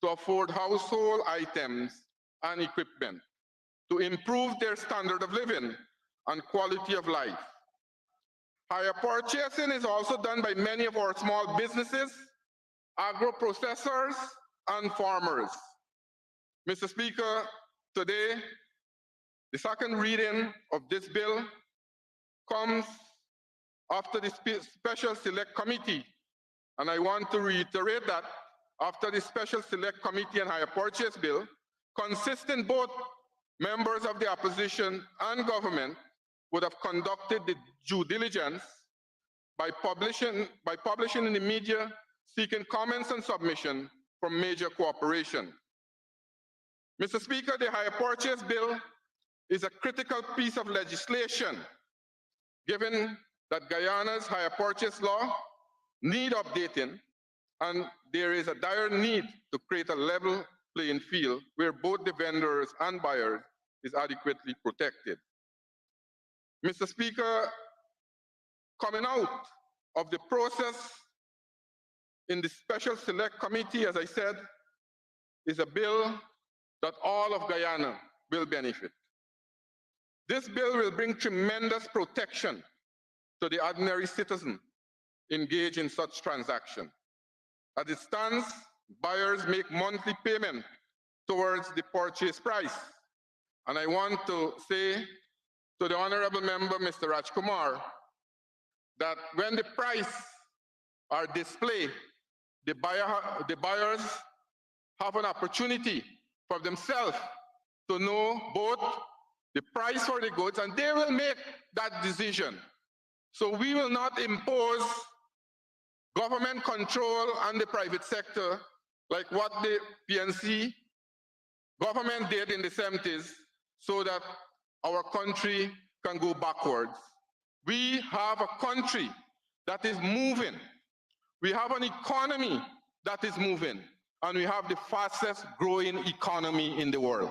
to afford household items and equipment, to improve their standard of living and quality of life. Hire purchasing is also done by many of our small businesses, agro-processors, and farmers. Mr. Speaker, today, the second reading of this bill comes after the Special Select Committee, and I want to reiterate that after the Special Select Committee and Hire Purchase Bill, consisting both members of the opposition and government would have conducted the due diligence by publishing in the media, seeking comments and submission from major cooperation. Mr. Speaker, the Hire Purchase Bill is a critical piece of legislation, given that Guyana's hire purchase law need updating, and there is a dire need to create a level playing field where both the vendors and buyers is adequately protected. Mr. Speaker, coming out of the process in the Special Select Committee, as I said, is a bill that all of Guyana will benefit. This bill will bring tremendous protection to the ordinary citizen engaged in such transaction. As it stands, buyers make monthly payment towards the purchase price. And I want to say to the Honorable Member, Mr. Rajkumar, that when the price are displayed, the buyers have an opportunity for themselves to know both the price for the goods, and they will make that decision. So we will not impose government control on the private sector like what the PNC government did in the 70s so that our country can go backwards. We have a country that is moving. We have an economy that is moving, and we have the fastest growing economy in the world.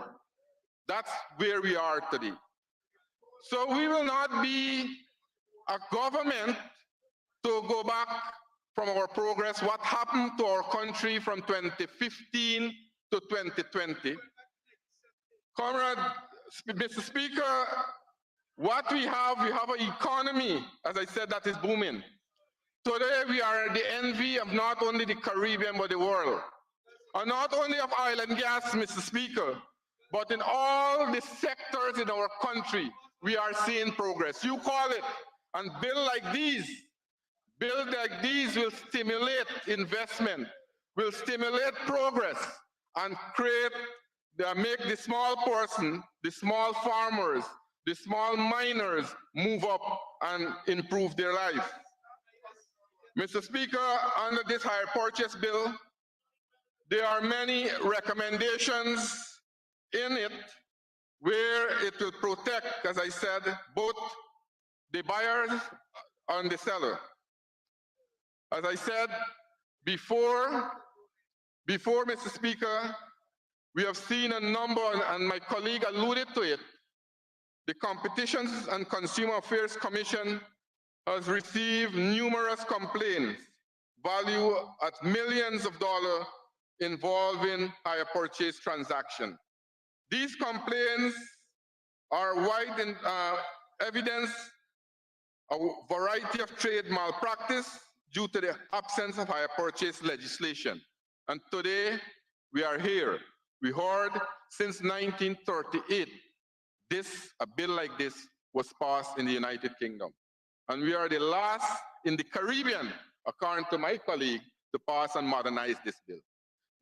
That's where we are today. So we will not be a government to go back from our progress, what happened to our country from 2015 to 2020. Comrade, Mr. Speaker, what we have an economy, as I said, that is booming. Today we are the envy of not only the Caribbean, but the world. And not only of oil and gas, Mr. Speaker, but in all the sectors in our country, we are seeing progress. You call it, and bills like these will stimulate investment, will stimulate progress, and make the small person, the small farmers, the small miners move up and improve their life. Mr. Speaker, under this hire purchase bill, there are many recommendations in it where it will protect, as I said, both the buyers and the seller. As I said before, Mr. Speaker, we have seen a number, and my colleague alluded to it, the Competition and Consumer Affairs Commission has received numerous complaints valued at millions of dollars involving hire purchase transactions. These complaints are wide in evidence a variety of trade malpractice due to the absence of hire purchase legislation. And today we are here. We heard since 1938, a bill like this was passed in the United Kingdom. And we are the last in the Caribbean, according to my colleague, to pass and modernize this bill.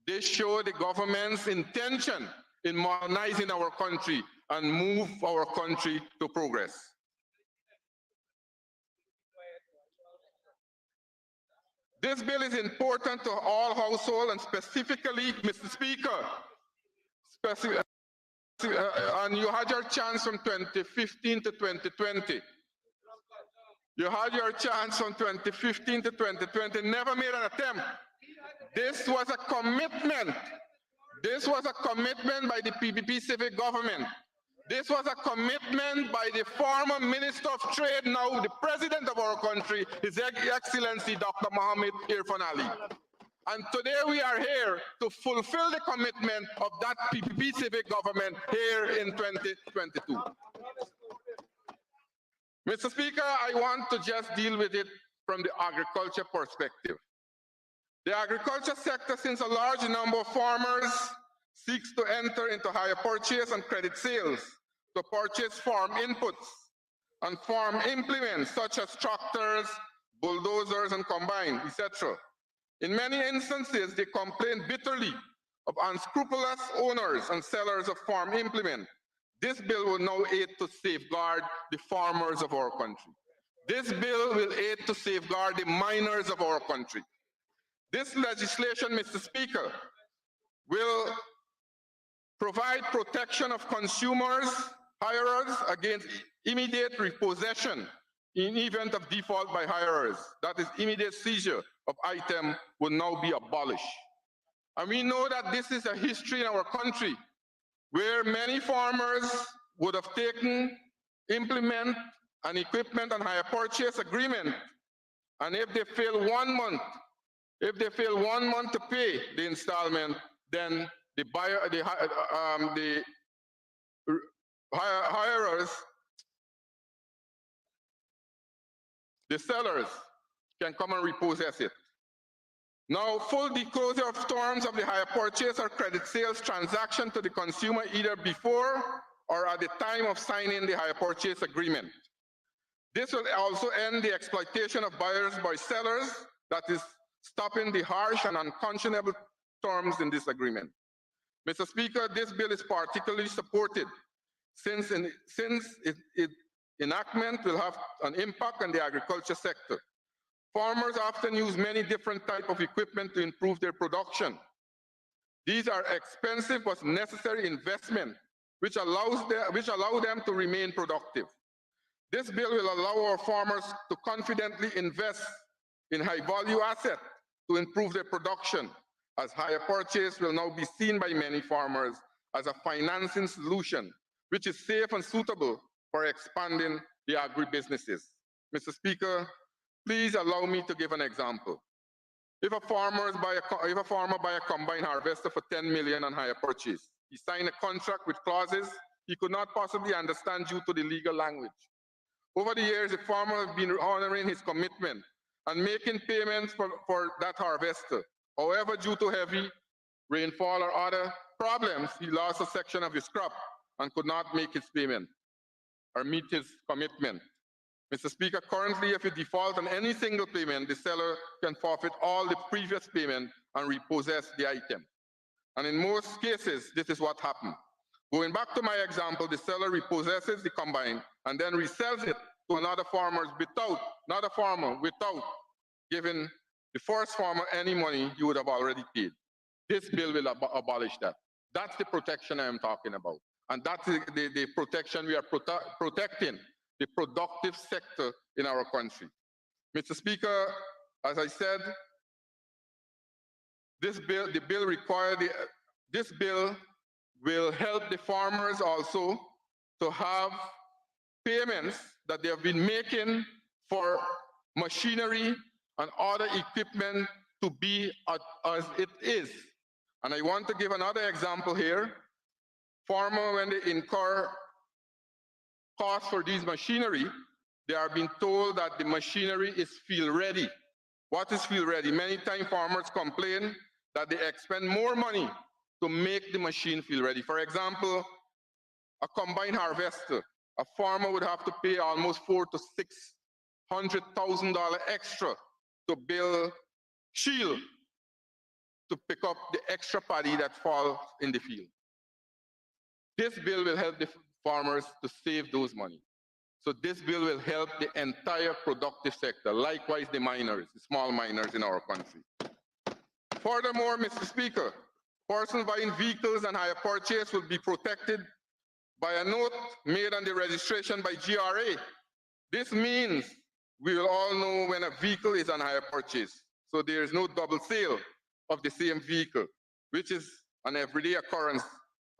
This shows the government's intention in modernizing our country and move our country to progress. This bill is important to all households and specifically, Mr. Speaker, and you had your chance from 2015 to 2020. You had your chance from 2015 to 2020, never made an attempt. This was a commitment. This was a commitment by the PPP civic government. This was a commitment by the former Minister of Trade, now the President of our country, His Excellency Dr. Mohammed Irfan Ali. And today we are here to fulfill the commitment of that PPP civic government here in 2022. Mr. Speaker, I want to just deal with it from the agriculture perspective. The agriculture sector, since a large number of farmers seeks to enter into hire purchase and credit sales to purchase farm inputs and farm implements such as tractors, bulldozers, and combine, etc. In many instances, they complain bitterly of unscrupulous owners and sellers of farm implements. This bill will now aid to safeguard the farmers of our country. This bill will aid to safeguard the miners of our country. This legislation, Mr. Speaker, will provide protection of consumers, hirers against immediate repossession in event of default by hirers. That is, immediate seizure of item will now be abolished. And we know that this is a history in our country where many farmers would have taken implement and equipment on hire purchase agreement, and if they fail 1 month, to pay the installment, then the buyer, the hirers, the sellers can come and repossess it. Now, full disclosure of terms of the hire purchase or credit sales transaction to the consumer either before or at the time of signing the hire purchase agreement. This will also end the exploitation of buyers by sellers, that is, stopping the harsh and unconscionable terms in this agreement. Mr. Speaker, this bill is particularly supported since its enactment will have an impact on the agriculture sector. Farmers often use many different types of equipment to improve their production. These are expensive but necessary investment, which allow them to remain productive. This bill will allow our farmers to confidently invest in high-value assets to improve their production, as hire purchase will now be seen by many farmers as a financing solution, which is safe and suitable for expanding the agribusinesses. Mr. Speaker, please allow me to give an example. If a farmer buy a combine harvester for 10 million on hire purchase, he signed a contract with clauses he could not possibly understand due to the legal language. Over the years, the farmer has been honoring his commitment and making payments for that harvester. However, due to heavy rainfall or other problems, he lost a section of his crop and could not make his payment. or meet his commitment. Mr. Speaker, currently, if you default on any single payment, the seller can forfeit all the previous payment and repossess the item. And in most cases, this is what happened. Going back to my example, the seller repossesses the combine and then resells it to another farmer without giving the first farmer any money you would have already paid. This bill will abolish that. That's the protection I am talking about. And that's the protection we are protecting, the productive sector in our country. Mr. Speaker, as I said, this bill will help the farmers also to have payments that they have been making for machinery and other equipment to be as it is. And I want to give another example here. Farmers, when they incur costs for these machinery, they are being told that the machinery is field ready. What is field ready? Many times farmers complain that they expend more money to make the machine field ready. For example, a combine harvester, a farmer would have to pay almost $400,000 to $600,000 extra to build shield to pick up the extra paddy that falls in the field. This bill will help the farmers to save those money. So this bill will help the entire productive sector, likewise the miners, the small miners in our country. Furthermore, Mr. Speaker, persons buying vehicles and hire purchase will be protected by a note made on the registration by GRA. This means we will all know when a vehicle is on hire purchase. So there is no double sale of the same vehicle, which is an everyday occurrence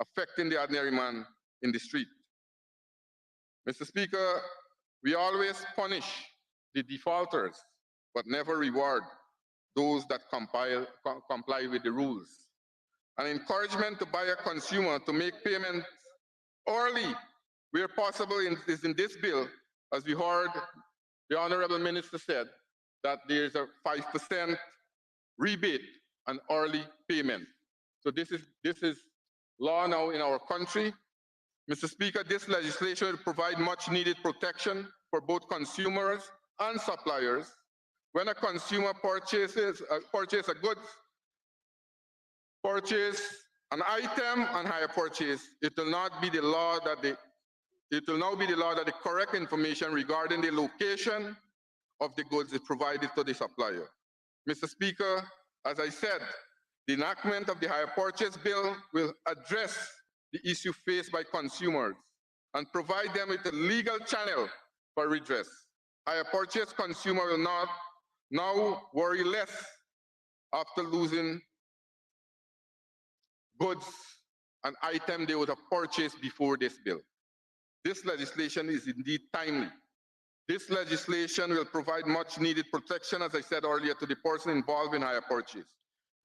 affecting the ordinary man in the street. Mr. Speaker, we always punish the defaulters, but never reward those that comply with the rules. An encouragement to buyer consumer to make payments early where possible is in this bill, as we heard the Honorable Minister said, that there is a 5% rebate on early payment. So this is law now in our country. Mr. Speaker, this legislation will provide much needed protection for both consumers and suppliers. When a consumer purchases a goods, purchase an item on hire purchase, it will now be the law that the correct information regarding the location of the goods is provided to the supplier. Mr. Speaker, as I said, the enactment of the hire purchase bill will address the issue faced by consumers and provide them with a legal channel for redress. Hire purchase consumer will not now worry less after losing goods and items they would have purchased before this bill. This legislation is indeed timely. This legislation will provide much needed protection, as I said earlier, to the person involved in hire purchase.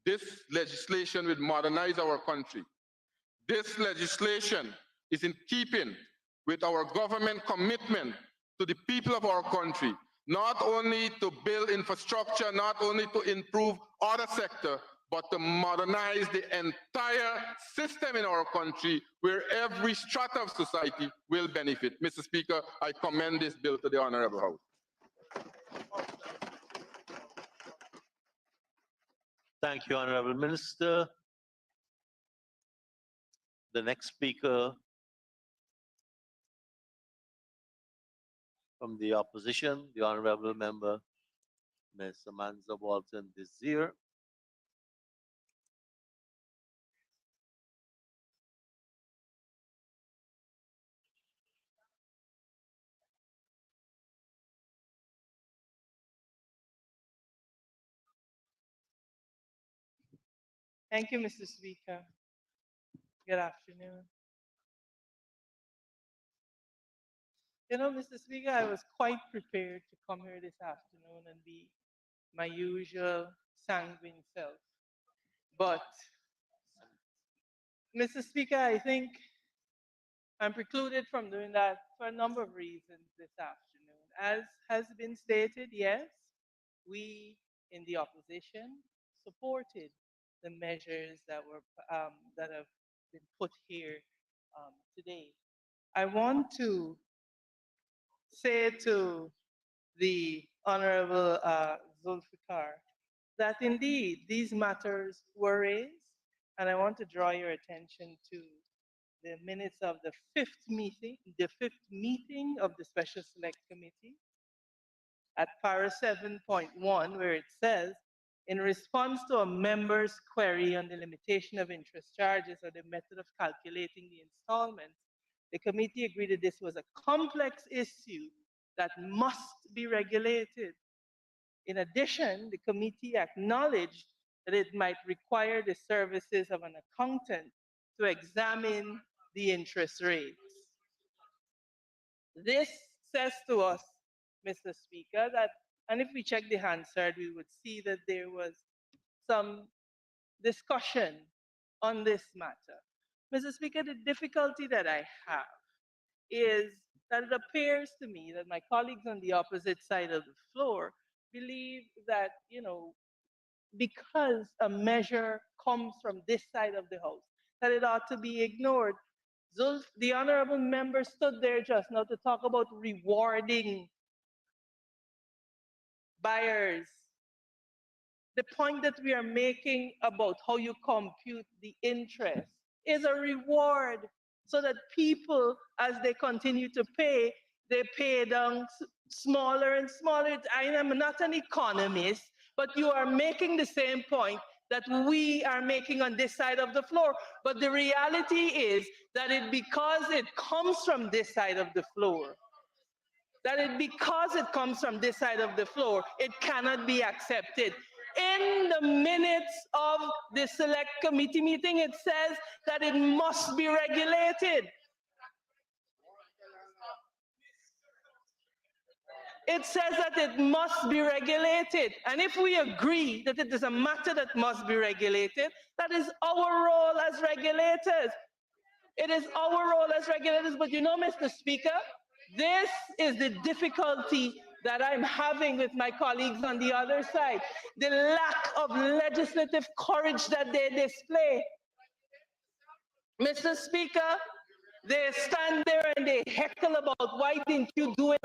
This legislation will modernize our country. This legislation is in keeping with our government commitment to the people of our country, not only to build infrastructure, not only to improve other sectors, but to modernize the entire system in our country where every strata of society will benefit. Mr. Speaker, I commend this bill to the Honorable House. Thank you, Honorable Minister. The next speaker from the opposition, the Honorable Member, Ms. Samantha Walton Desir. Thank you, Mr. Speaker. Good afternoon. You know, Mr. Speaker, I was quite prepared to come here this afternoon and be my usual sanguine self. But, Mr. Speaker, I think I'm precluded from doing that for a number of reasons this afternoon. As has been stated, yes, we in the opposition supported the measures that have been put here today. I want to say to the Honorable Zulfikar that indeed these matters were raised, and I want to draw your attention to the minutes of the fifth meeting of the Special Select Committee at para 7.1, where it says, in response to a member's query on the limitation of interest charges or the method of calculating the installments, the committee agreed that this was a complex issue that must be regulated. In addition, the committee acknowledged that it might require the services of an accountant to examine the interest rates. This says to us, Mr. Speaker, that, and if we check the Hansard, we would see that there was some discussion on this matter. Mr. Speaker, the difficulty that I have is that it appears to me that my colleagues on the opposite side of the floor believe that, because a measure comes from this side of the house, that it ought to be ignored. The honorable member stood there just now to talk about rewarding buyers. The point that we are making about how you compute the interest is a reward so that people, as they continue to pay, they pay down smaller and smaller. I am not an economist, but you are making the same point that we are making on this side of the floor. But the reality is that because it comes from this side of the floor, because it comes from this side of the floor, it cannot be accepted. In the minutes of the select committee meeting, it says that it must be regulated. It says that it must be regulated. And if we agree that it is a matter that must be regulated, that is our role as regulators. It is our role as regulators. But Mr. Speaker, this is the difficulty that I'm having with my colleagues on the other side. The lack of legislative courage that they display. Mr. Speaker, they stand there and they heckle about why didn't you do it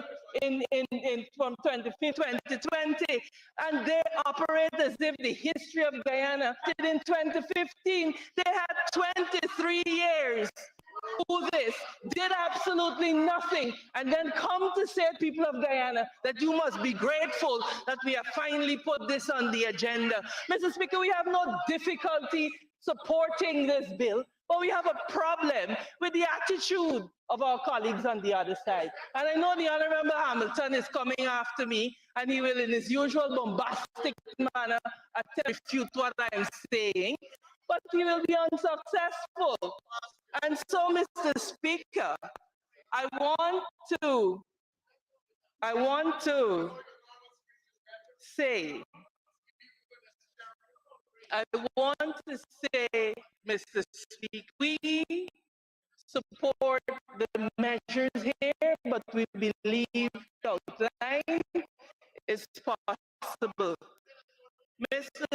from 2020, and they operate as if the history of Guyana in 2015. They had 23 years to do this, did absolutely nothing, and then come to say, people of Guyana, that you must be grateful that we have finally put this on the agenda. Mr. Speaker, we have no difficulty supporting this bill, but we have a problem with the attitude of our colleagues on the other side. And I know the Honorable Hamilton is coming after me, and he will, in his usual bombastic manner, attempt to refute what I'm saying, but he will be unsuccessful. And so, Mr. Speaker, I want to say, Mr. Speaker, we support the measures here, but we believe the outline is possible. Mr.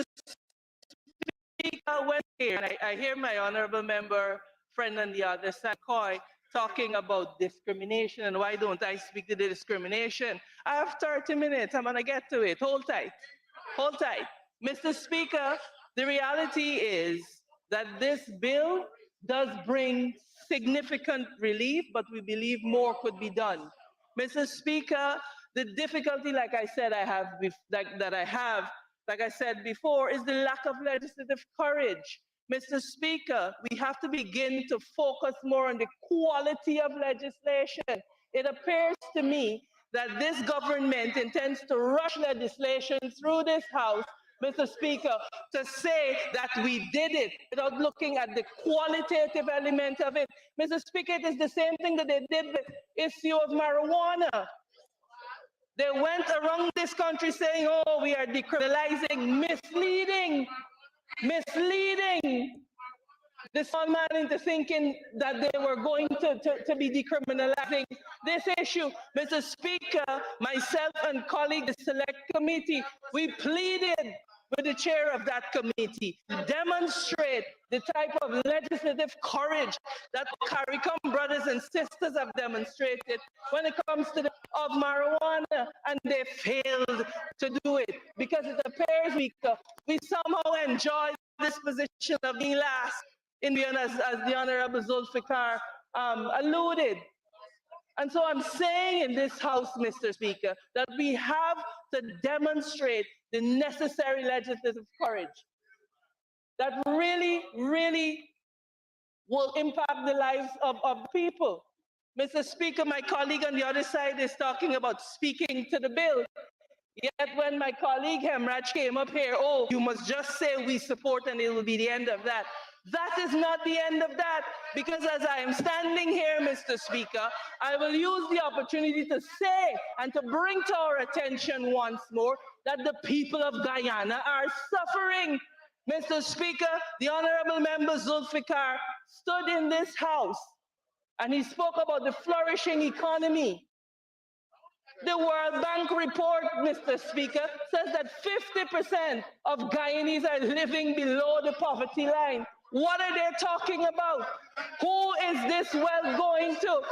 Speaker, when here, and I hear my honorable member friend on the other side, Coy, talking about discrimination and why don't I speak to the discrimination. I have 30 minutes, I'm gonna get to it, hold tight. Mr. Speaker, the reality is that this bill does bring significant relief, but we believe more could be done. Mr. Speaker, the difficulty, like I said before, is the lack of legislative courage. Mr. Speaker, we have to begin to focus more on the quality of legislation. It appears to me that this government intends to rush legislation through this House, Mr. Speaker, to say that we did it without looking at the qualitative element of it. Mr. Speaker, it is the same thing that they did with the issue of marijuana. They went around this country saying, oh, we are decriminalizing, misleading the small man into thinking that they were going to be decriminalizing this issue. Mr. Speaker, myself and colleagues, the Select Committee, we pleaded with the chair of that committee, demonstrate the type of legislative courage that CARICOM brothers and sisters have demonstrated when it comes to the of marijuana, and they failed to do it because it appears we somehow enjoy this position of being last in the as the Honorable Zulfikar alluded. And so I'm saying in this House, Mr. Speaker, that we have to demonstrate the necessary legislative courage that really, really will impact the lives of people. Mr. Speaker, my colleague on the other side is talking about speaking to the bill. Yet when my colleague Hemraj came up here, oh, you must just say we support and it will be the end of that. That is not the end of that, because as I am standing here, Mr. Speaker, I will use the opportunity to say and to bring to our attention once more that the people of Guyana are suffering. Mr. Speaker, the Honorable Member Zulfikar stood in this House and he spoke about the flourishing economy. The World Bank report, Mr. Speaker, says that 50% of Guyanese are living below the poverty line. What are they talking about? Who is this wealth going to?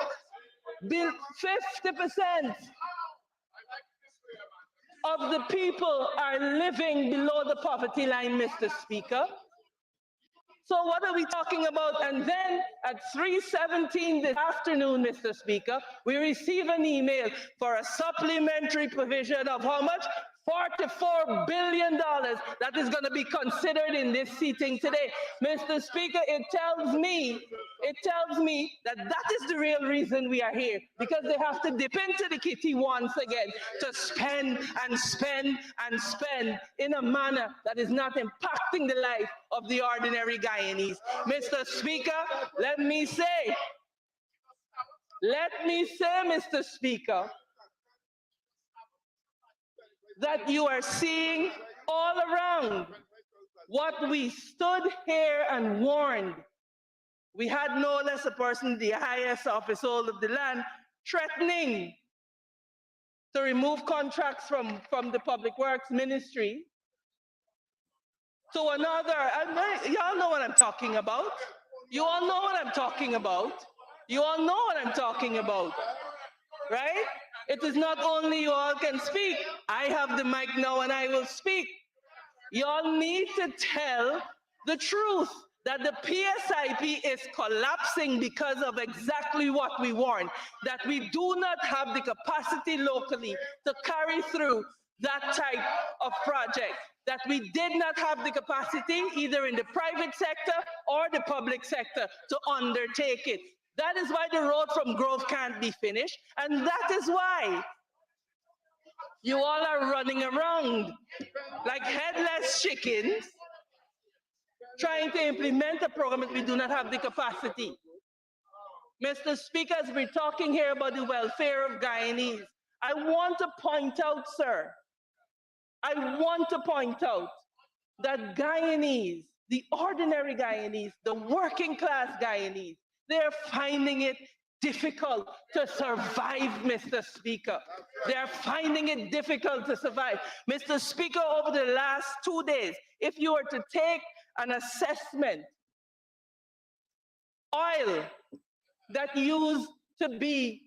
50% of the people are living below the poverty line, Mr. Speaker. So what are we talking about? And then at 3:17 this afternoon, Mr. Speaker, we receive an email for a supplementary provision of how much? $44 billion that is going to be considered in this seating today. Mr. Speaker, it tells me that that is the real reason we are here, because they have to dip into the kitty once again to spend and spend and spend in a manner that is not impacting the life of the ordinary Guyanese. Mr. Speaker, let me say, Mr. Speaker, that you are seeing all around what we stood here and warned. We had no less a person, the highest officer of the land, threatening to remove contracts from the Public Works Ministry to another. Y'all know what I'm talking about. You all know what I'm talking about. You all know what I'm talking about, right? It is not only you all can speak. I have the mic now and I will speak. You all need to tell the truth that the PSIP is collapsing because of exactly what we warned, that we do not have the capacity locally to carry through that type of project, that we did not have the capacity either in the private sector or the public sector to undertake it. That is why the road from Grove can't be finished, and that is why you all are running around like headless chickens trying to implement a program that we do not have the capacity. Mr. Speaker, as we're talking here about the welfare of Guyanese, I want to point out, sir, that Guyanese, the ordinary Guyanese, the working class Guyanese, they're finding it difficult to survive, Mr. Speaker. They're finding it difficult to survive. Mr. Speaker, over the last 2 days, if you were to take an assessment, oil that used to be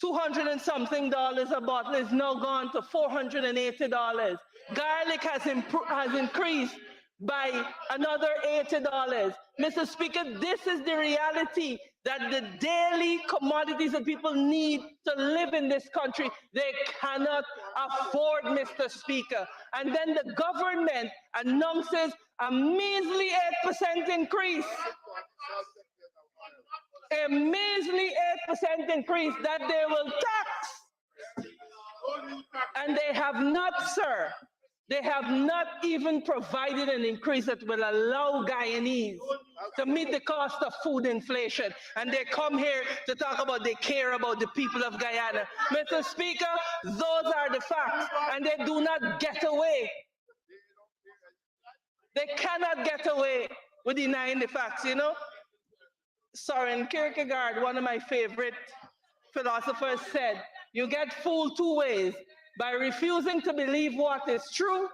$200 and something a bottle is now gone to $480. Garlic has increased by another $80. Mr. Speaker, this is the reality, that the daily commodities that people need to live in this country, they cannot afford, Mr. Speaker. And then the government announces a measly 8% increase. A measly 8% increase that they will tax. And they have not, sir, they have not even provided an increase that will allow Guyanese to meet the cost of food inflation. And they come here to talk about they care about the people of Guyana. Mr. Speaker, those are the facts, and they do not get away. They cannot get away with denying the facts, you know? Soren Kierkegaard, one of my favorite philosophers, said, you get fooled two ways: by refusing to believe what is true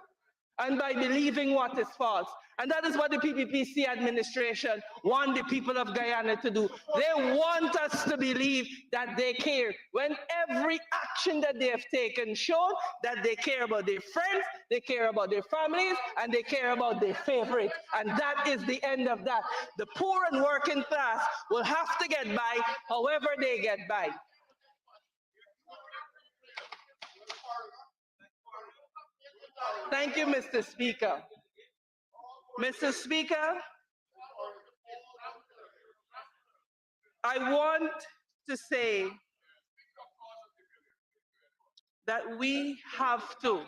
and by believing what is false. And that is what the PPPC administration want the people of Guyana to do. They want us to believe that they care, when every action that they have taken shows that they care about their friends, they care about their families, and they care about their favorites. And that is the end of that. The poor and working class will have to get by however they get by. Thank you, Mr. Speaker. Mr. Speaker, I want to say that we have to,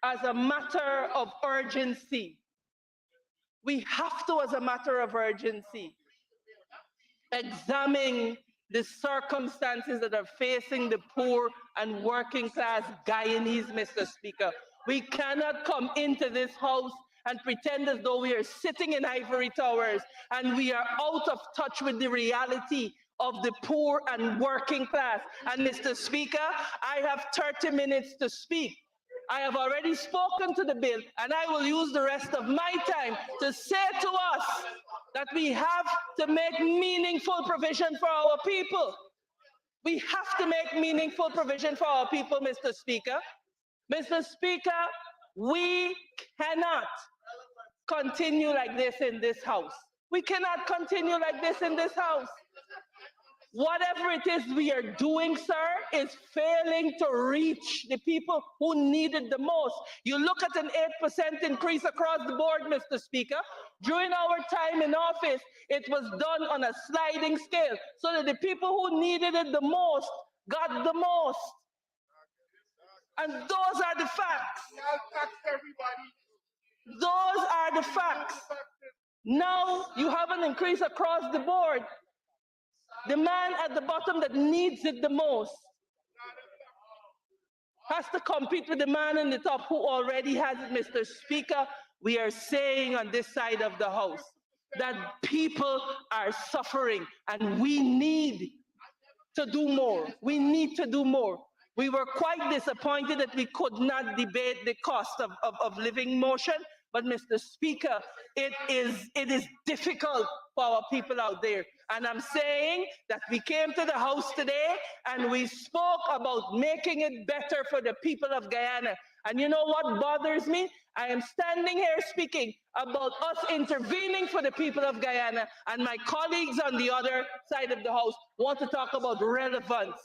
as a matter of urgency, examine the circumstances that are facing the poor and working class Guyanese, Mr. Speaker. We cannot come into this house and pretend as though we are sitting in ivory towers and we are out of touch with the reality of the poor and working class. And Mr. Speaker, I have 30 minutes to speak. I have already spoken to the bill, and I will use the rest of my time to say to us that we have to make meaningful provision for our people. We have to make meaningful provision for our people, Mr. Speaker. Mr. Speaker, we cannot continue like this in this house. We cannot continue like this in this house. Whatever it is we are doing, sir, is failing to reach the people who need it the most. You look at an 8% increase across the board, Mr. Speaker. During our time in office, it was done on a sliding scale so that the people who needed it the most got the most. And those are the facts. Those are the facts. Now you have an increase across the board. The man at the bottom that needs it the most has to compete with the man in the top who already has it, Mr. Speaker. We are saying on this side of the house that people are suffering and we need to do more. We need to do more. We were quite disappointed that we could not debate the cost of living motion, but Mr. Speaker, it is difficult for our people out there. And I'm saying that we came to the House today and we spoke about making it better for the people of Guyana. And you know what bothers me? I am standing here speaking about us intervening for the people of Guyana, and my colleagues on the other side of the House want to talk about relevance.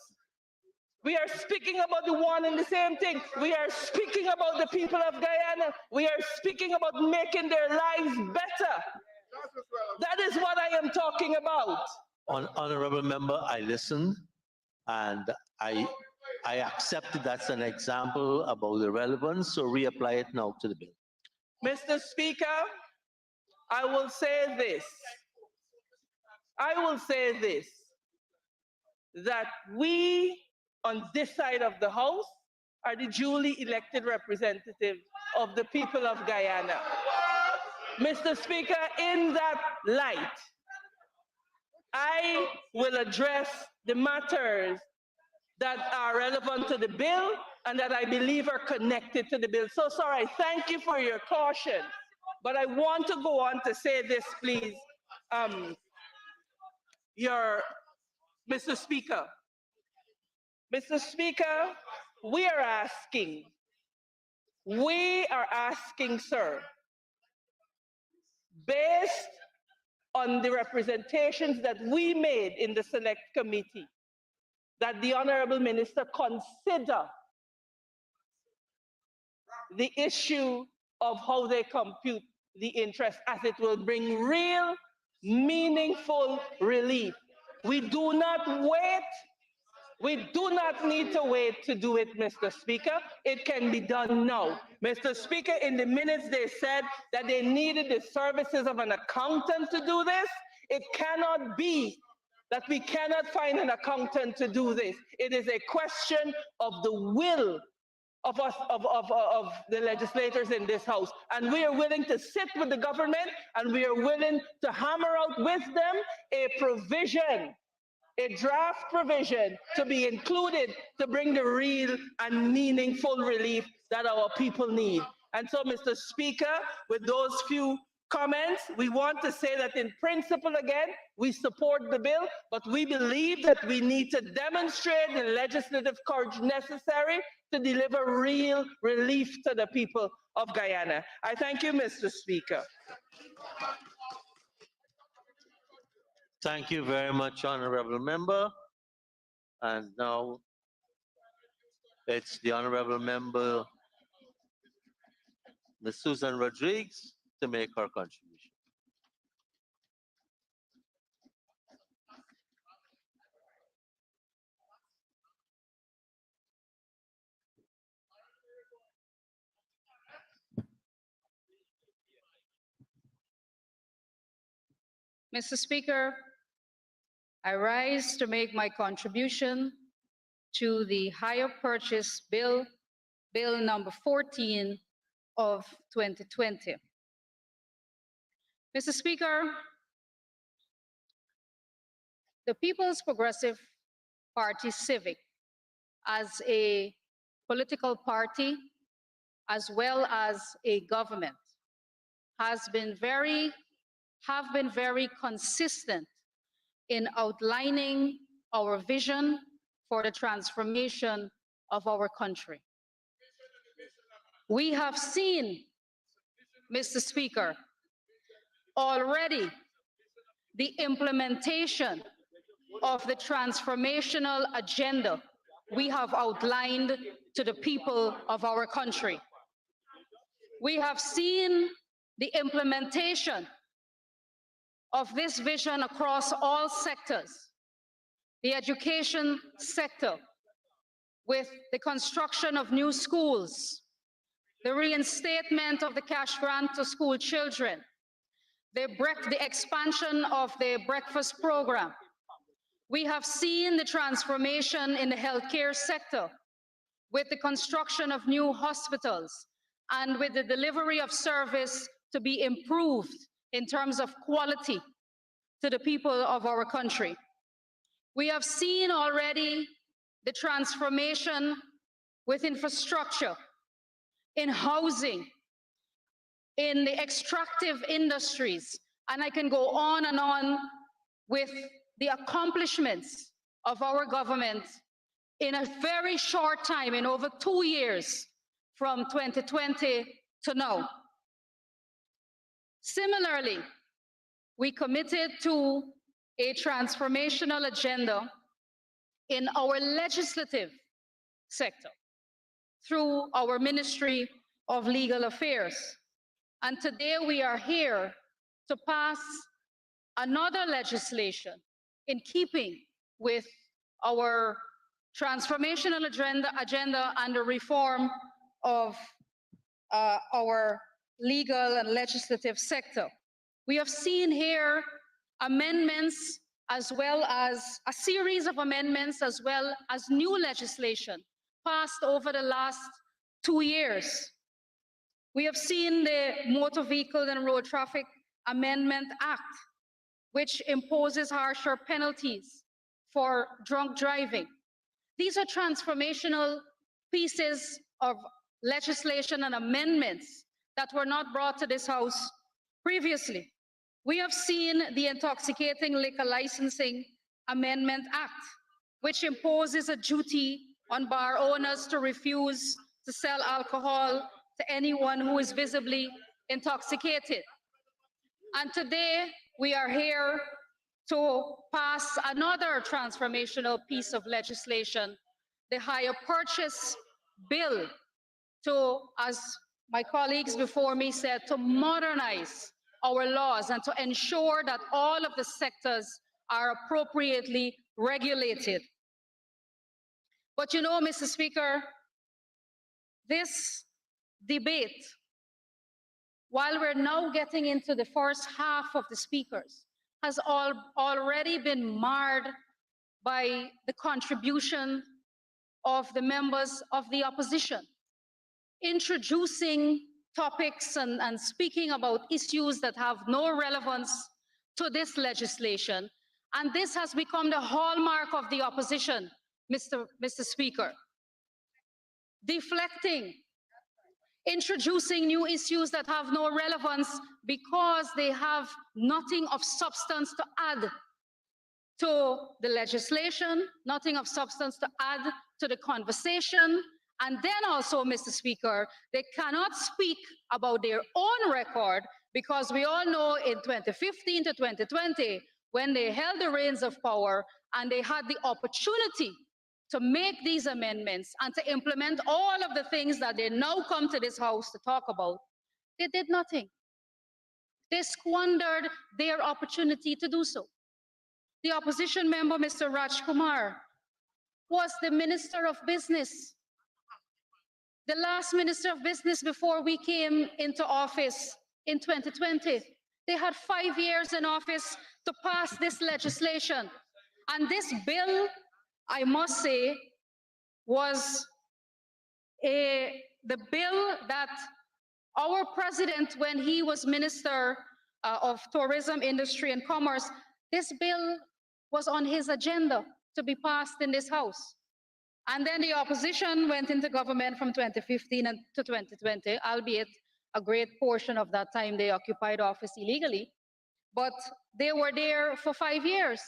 We are speaking about the one and the same thing. We are speaking about the people of Guyana. We are speaking about making their lives better. That is what I am talking about. Honorable member, I listened and I accepted that's an example about the relevance, so reapply it now to the bill. Mr. Speaker, I will say this. That we on this side of the House are the duly elected representatives of the people of Guyana. Mr. Speaker, in that light, I will address the matters that are relevant to the bill and that I believe are connected to the bill. So, sir, I thank you for your caution, but I want to go on to say this, please. Mr. Speaker, we are asking, sir, based on the representations that we made in the Select Committee, that the Honorable Minister consider the issue of how they compute the interest, as it will bring real, meaningful relief. We do not wait. We do not need to wait to do it, Mr. Speaker. It can be done now. Mr. Speaker, in the minutes they said that they needed the services of an accountant to do this. It cannot be that we cannot find an accountant to do this. It is a question of the will of us, of the legislators in this House. And we are willing to sit with the government and we are willing to hammer out with them a provision a draft provision to be included to bring the real and meaningful relief that our people need. And so, Mr. Speaker, with those few comments, we want to say that in principle, again, we support the bill, but we believe that we need to demonstrate the legislative courage necessary to deliver real relief to the people of Guyana. I thank you, Mr. Speaker. Thank you very much, Honorable Member. And now it's the Honorable Member, Ms. Susan Rodriguez, to make her contribution. Mr. Speaker, I rise to make my contribution to the Hire Purchase Bill, Bill number 14 of 2020. Mr. Speaker, the People's Progressive Party Civic, as a political party, as well as a government, have been very consistent in outlining our vision for the transformation of our country. We have seen, Mr. Speaker, already the implementation of the transformational agenda we have outlined to the people of our country. We have seen the implementation of this vision across all sectors. The education sector, with the construction of new schools, the reinstatement of the cash grant to school children, the expansion of the breakfast program. We have seen the transformation in the healthcare sector with the construction of new hospitals and with the delivery of service to be improved in terms of quality to the people of our country. We have seen already the transformation with infrastructure, in housing, in the extractive industries, and I can go on and on with the accomplishments of our government in a very short time, in over 2 years, from 2020 to now. Similarly, we committed to a transformational agenda in our legislative sector through our Ministry of Legal Affairs. And today we are here to pass another legislation in keeping with our transformational agenda and the reform of our legal and legislative sector. We have seen here amendments, as well as a series of amendments, as well as new legislation passed over the last 2 years. We have seen the Motor Vehicle and Road Traffic Amendment Act, which imposes harsher penalties for drunk driving. These are transformational pieces of legislation and amendments that were not brought to this House previously. We have seen the Intoxicating Liquor Licensing Amendment Act, which imposes a duty on bar owners to refuse to sell alcohol to anyone who is visibly intoxicated. And today, we are here to pass another transformational piece of legislation, the Hire Purchase Bill, to, as my colleagues before me said, to modernize our laws and to ensure that all of the sectors are appropriately regulated. But you know, Mr. Speaker, this debate, while we're now getting into the first half of the speakers, has already been marred by the contribution of the members of the opposition, introducing topics and speaking about issues that have no relevance to this legislation, And this has become the hallmark of the opposition, Mr. Speaker. Deflecting, introducing new issues that have no relevance because they have nothing of substance to add to the legislation, nothing of substance to add to the conversation. And then also, Mr. Speaker, they cannot speak about their own record because we all know in 2015 to 2020, when they held the reins of power and they had the opportunity to make these amendments and to implement all of the things that they now come to this House to talk about, they did nothing. They squandered their opportunity to do so. The opposition member, Mr. Rajkumar, was the Minister of Business. The last Minister of Business before we came into office in 2020. They had 5 years in office to pass this legislation. And this bill, I must say, was the bill that our president, when he was Minister of Tourism, Industry and Commerce, this bill was on his agenda to be passed in this House. And then the opposition went into government from 2015 to 2020, albeit a great portion of that time they occupied office illegally. But they were there for 5 years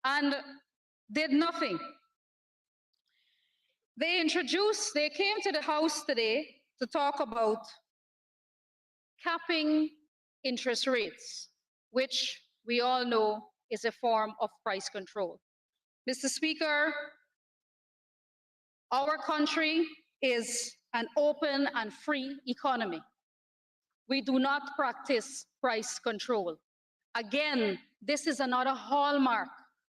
and did nothing. They came to the House today to talk about capping interest rates, which we all know is a form of price control. Mr. Speaker, our country is an open and free economy. We do not practice price control. Again, this is another hallmark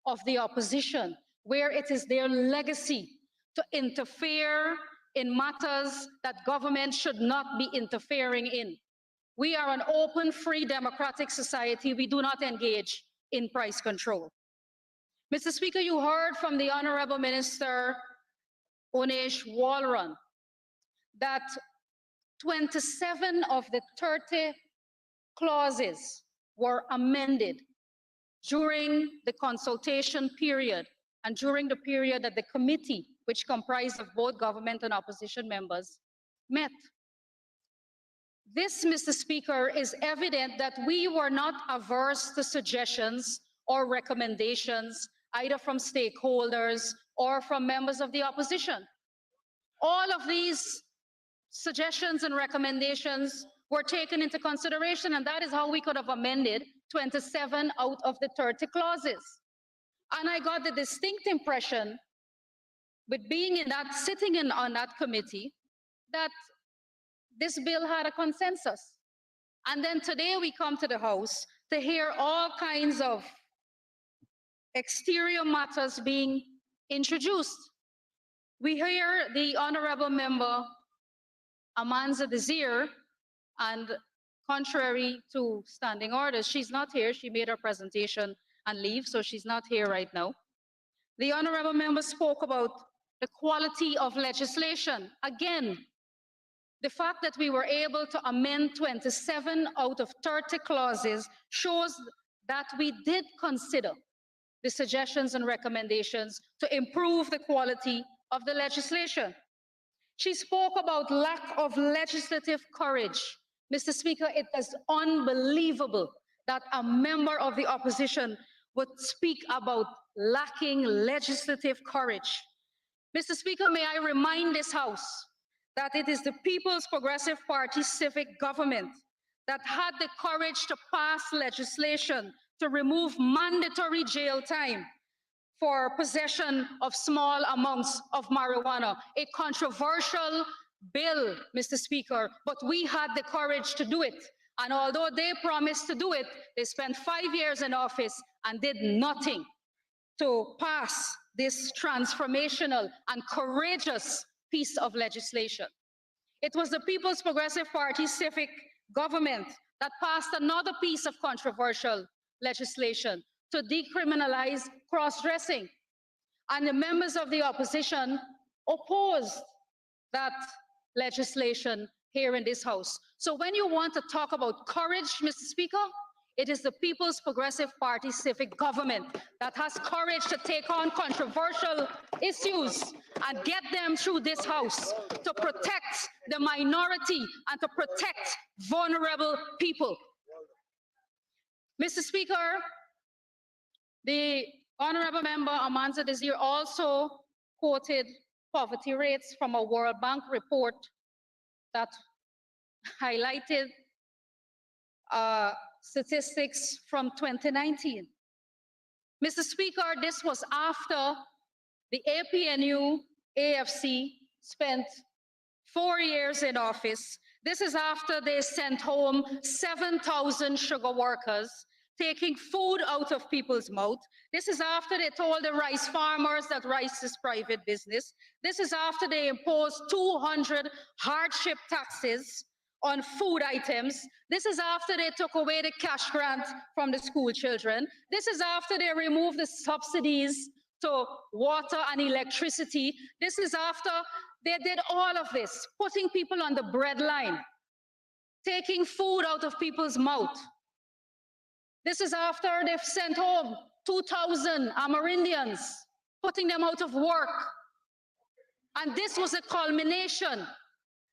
of the opposition, where it is their legacy to interfere in matters that government should not be interfering in. We are an open, free, democratic society. We do not engage in price control. Mr. Speaker, you heard from the Honorable Minister Unesh Walran that 27 of the 30 clauses were amended during the consultation period and during the period that the committee, which comprised of both government and opposition members, met. This, Mr. Speaker, is evident that we were not averse to suggestions or recommendations, either from stakeholders or from members of the opposition. All of these suggestions and recommendations were taken into consideration, and that is how we could have amended 27 out of the 30 clauses. And I got the distinct impression, with being sitting on that committee, that this bill had a consensus. And then today we come to the House to hear all kinds of exterior matters being introduced. We hear the Honorable Member Amanza Desir, and contrary to standing orders, she's not here. She made her presentation and leave, so she's not here right now. The Honorable Member spoke about the quality of legislation. Again, the fact that we were able to amend 27 out of 30 clauses shows that we did consider the suggestions and recommendations to improve the quality of the legislation. She spoke about lack of legislative courage. Mr. Speaker, it is unbelievable that a member of the opposition would speak about lacking legislative courage. Mr. Speaker, may I remind this House that it is the People's Progressive Party civic government that had the courage to pass legislation to remove mandatory jail time for possession of small amounts of marijuana, a controversial bill, Mr. Speaker, but we had the courage to do it. And although they promised to do it, they spent 5 years in office and did nothing to pass this transformational and courageous piece of legislation. It was the People's Progressive Party civic government that passed another piece of controversial legislation to decriminalize cross-dressing. And the members of the opposition opposed that legislation here in this House. So when you want to talk about courage, Mr. Speaker, It is the People's Progressive Party civic government that has courage to take on controversial issues and get them through this House to protect the minority and to protect vulnerable people. Mr. Speaker, the Honorable Member Amanza Desir also quoted poverty rates from a World Bank report that highlighted statistics from 2019. Mr. Speaker, this was after the APNU AFC spent 4 years in office. This is after they sent home 7,000 sugar workers, taking food out of people's mouth. This is after they told the rice farmers that rice is private business. This is after they imposed 200 hardship taxes on food items. This is after they took away the cash grant from the school children. This is after they removed the subsidies to water and electricity. This is after they did all of this, putting people on the breadline, taking food out of people's mouth. This is after they've sent home 2,000 Amerindians, putting them out of work. And this was a culmination.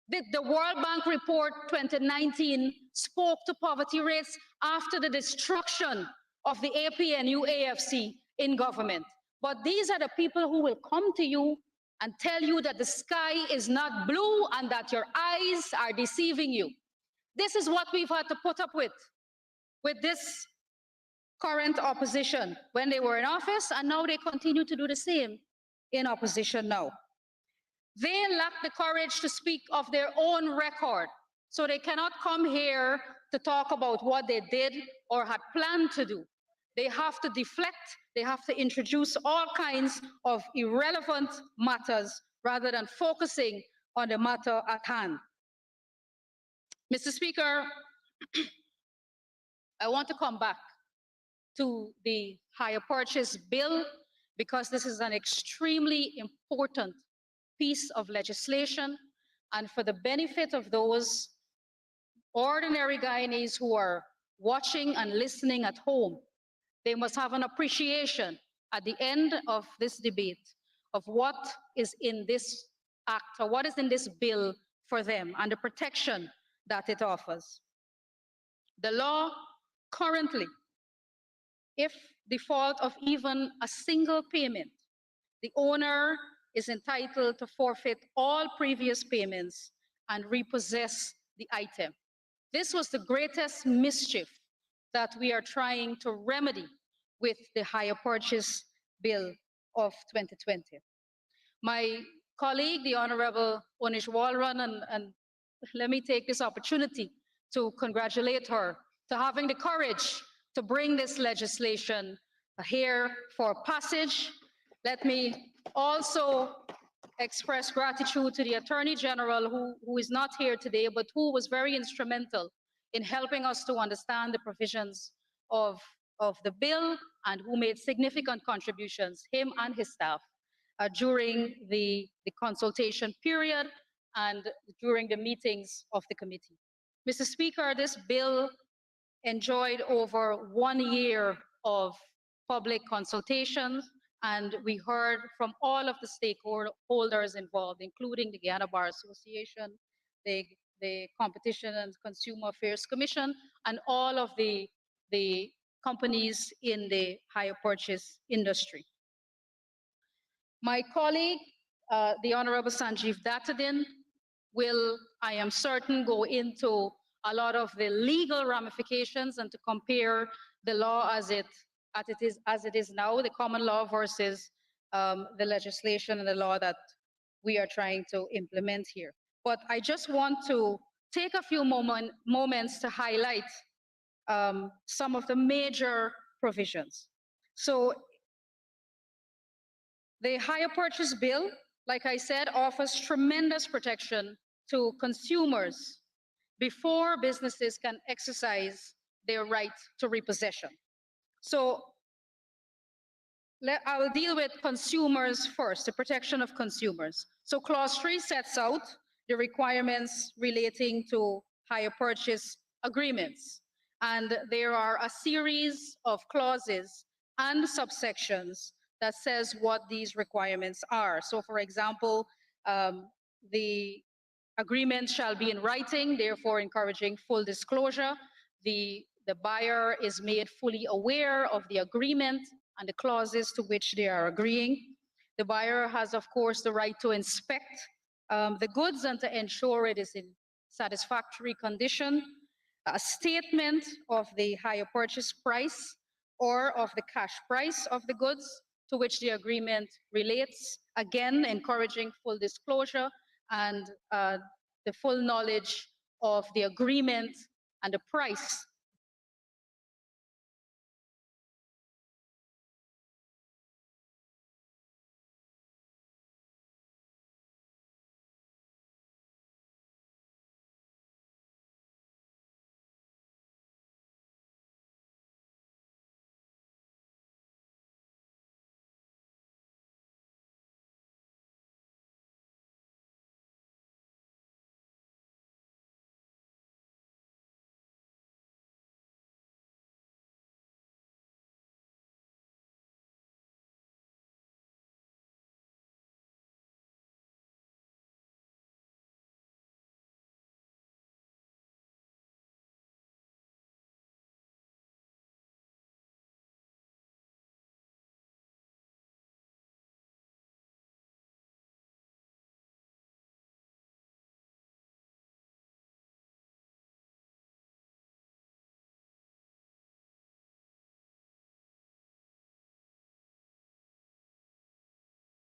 The World Bank report 2019 spoke to poverty rates after the destruction of the APNU AFC in government. But these are the people who will come to you and tell you that the sky is not blue and that your eyes are deceiving you. This is what we've had to put up with this current opposition when they were in office, and now they continue to do the same in opposition now. They lack the courage to speak of their own record, so they cannot come here to talk about what they did or had planned to do. They have to deflect, they have to introduce all kinds of irrelevant matters rather than focusing on the matter at hand. Mr. Speaker, I want to come back to the hire purchase bill because this is an extremely important piece of legislation, and for the benefit of those ordinary Guyanese who are watching and listening at home, they must have an appreciation at the end of this debate of what is in this act or what is in this bill for them and the protection that it offers. The law currently, if default of even a single payment, the owner is entitled to forfeit all previous payments and repossess the item. This was the greatest mischief that we are trying to remedy with the hire purchase bill of 2020. My colleague, the Honorable Onish Walron, and let me take this opportunity to congratulate her to having the courage to bring this legislation here for passage. Let me also express gratitude to the Attorney General who is not here today, but who was very instrumental in helping us to understand the provisions of the bill and who made significant contributions, him and his staff, during the consultation period and during the meetings of the committee. Mr. Speaker, this bill enjoyed over 1 year of public consultations, and we heard from all of the stakeholders involved, including the Guyana Bar Association, the Competition and Consumer Affairs Commission, and all of the companies in the hire purchase industry. My colleague, the Honorable Sanjeev Dattadin, will, I am certain, go into a lot of the legal ramifications and to compare the law as it is now, the common law versus the legislation and the law that we are trying to implement here. But I just want to take a few moments to highlight some of the major provisions. So the hire purchase bill, like I said, offers tremendous protection to consumers before businesses can exercise their right to repossession. So I will deal with consumers first, the protection of consumers. So clause 3 sets out the requirements relating to hire purchase agreements. And there are a series of clauses and subsections that says what these requirements are. So for example, the agreement shall be in writing, therefore encouraging full disclosure. The buyer is made fully aware of the agreement and the clauses to which they are agreeing. The buyer has, of course, the right to inspect the goods and to ensure it is in satisfactory condition. A statement of the higher purchase price or of the cash price of the goods to which the agreement relates, again, encouraging full disclosure and the full knowledge of the agreement and the price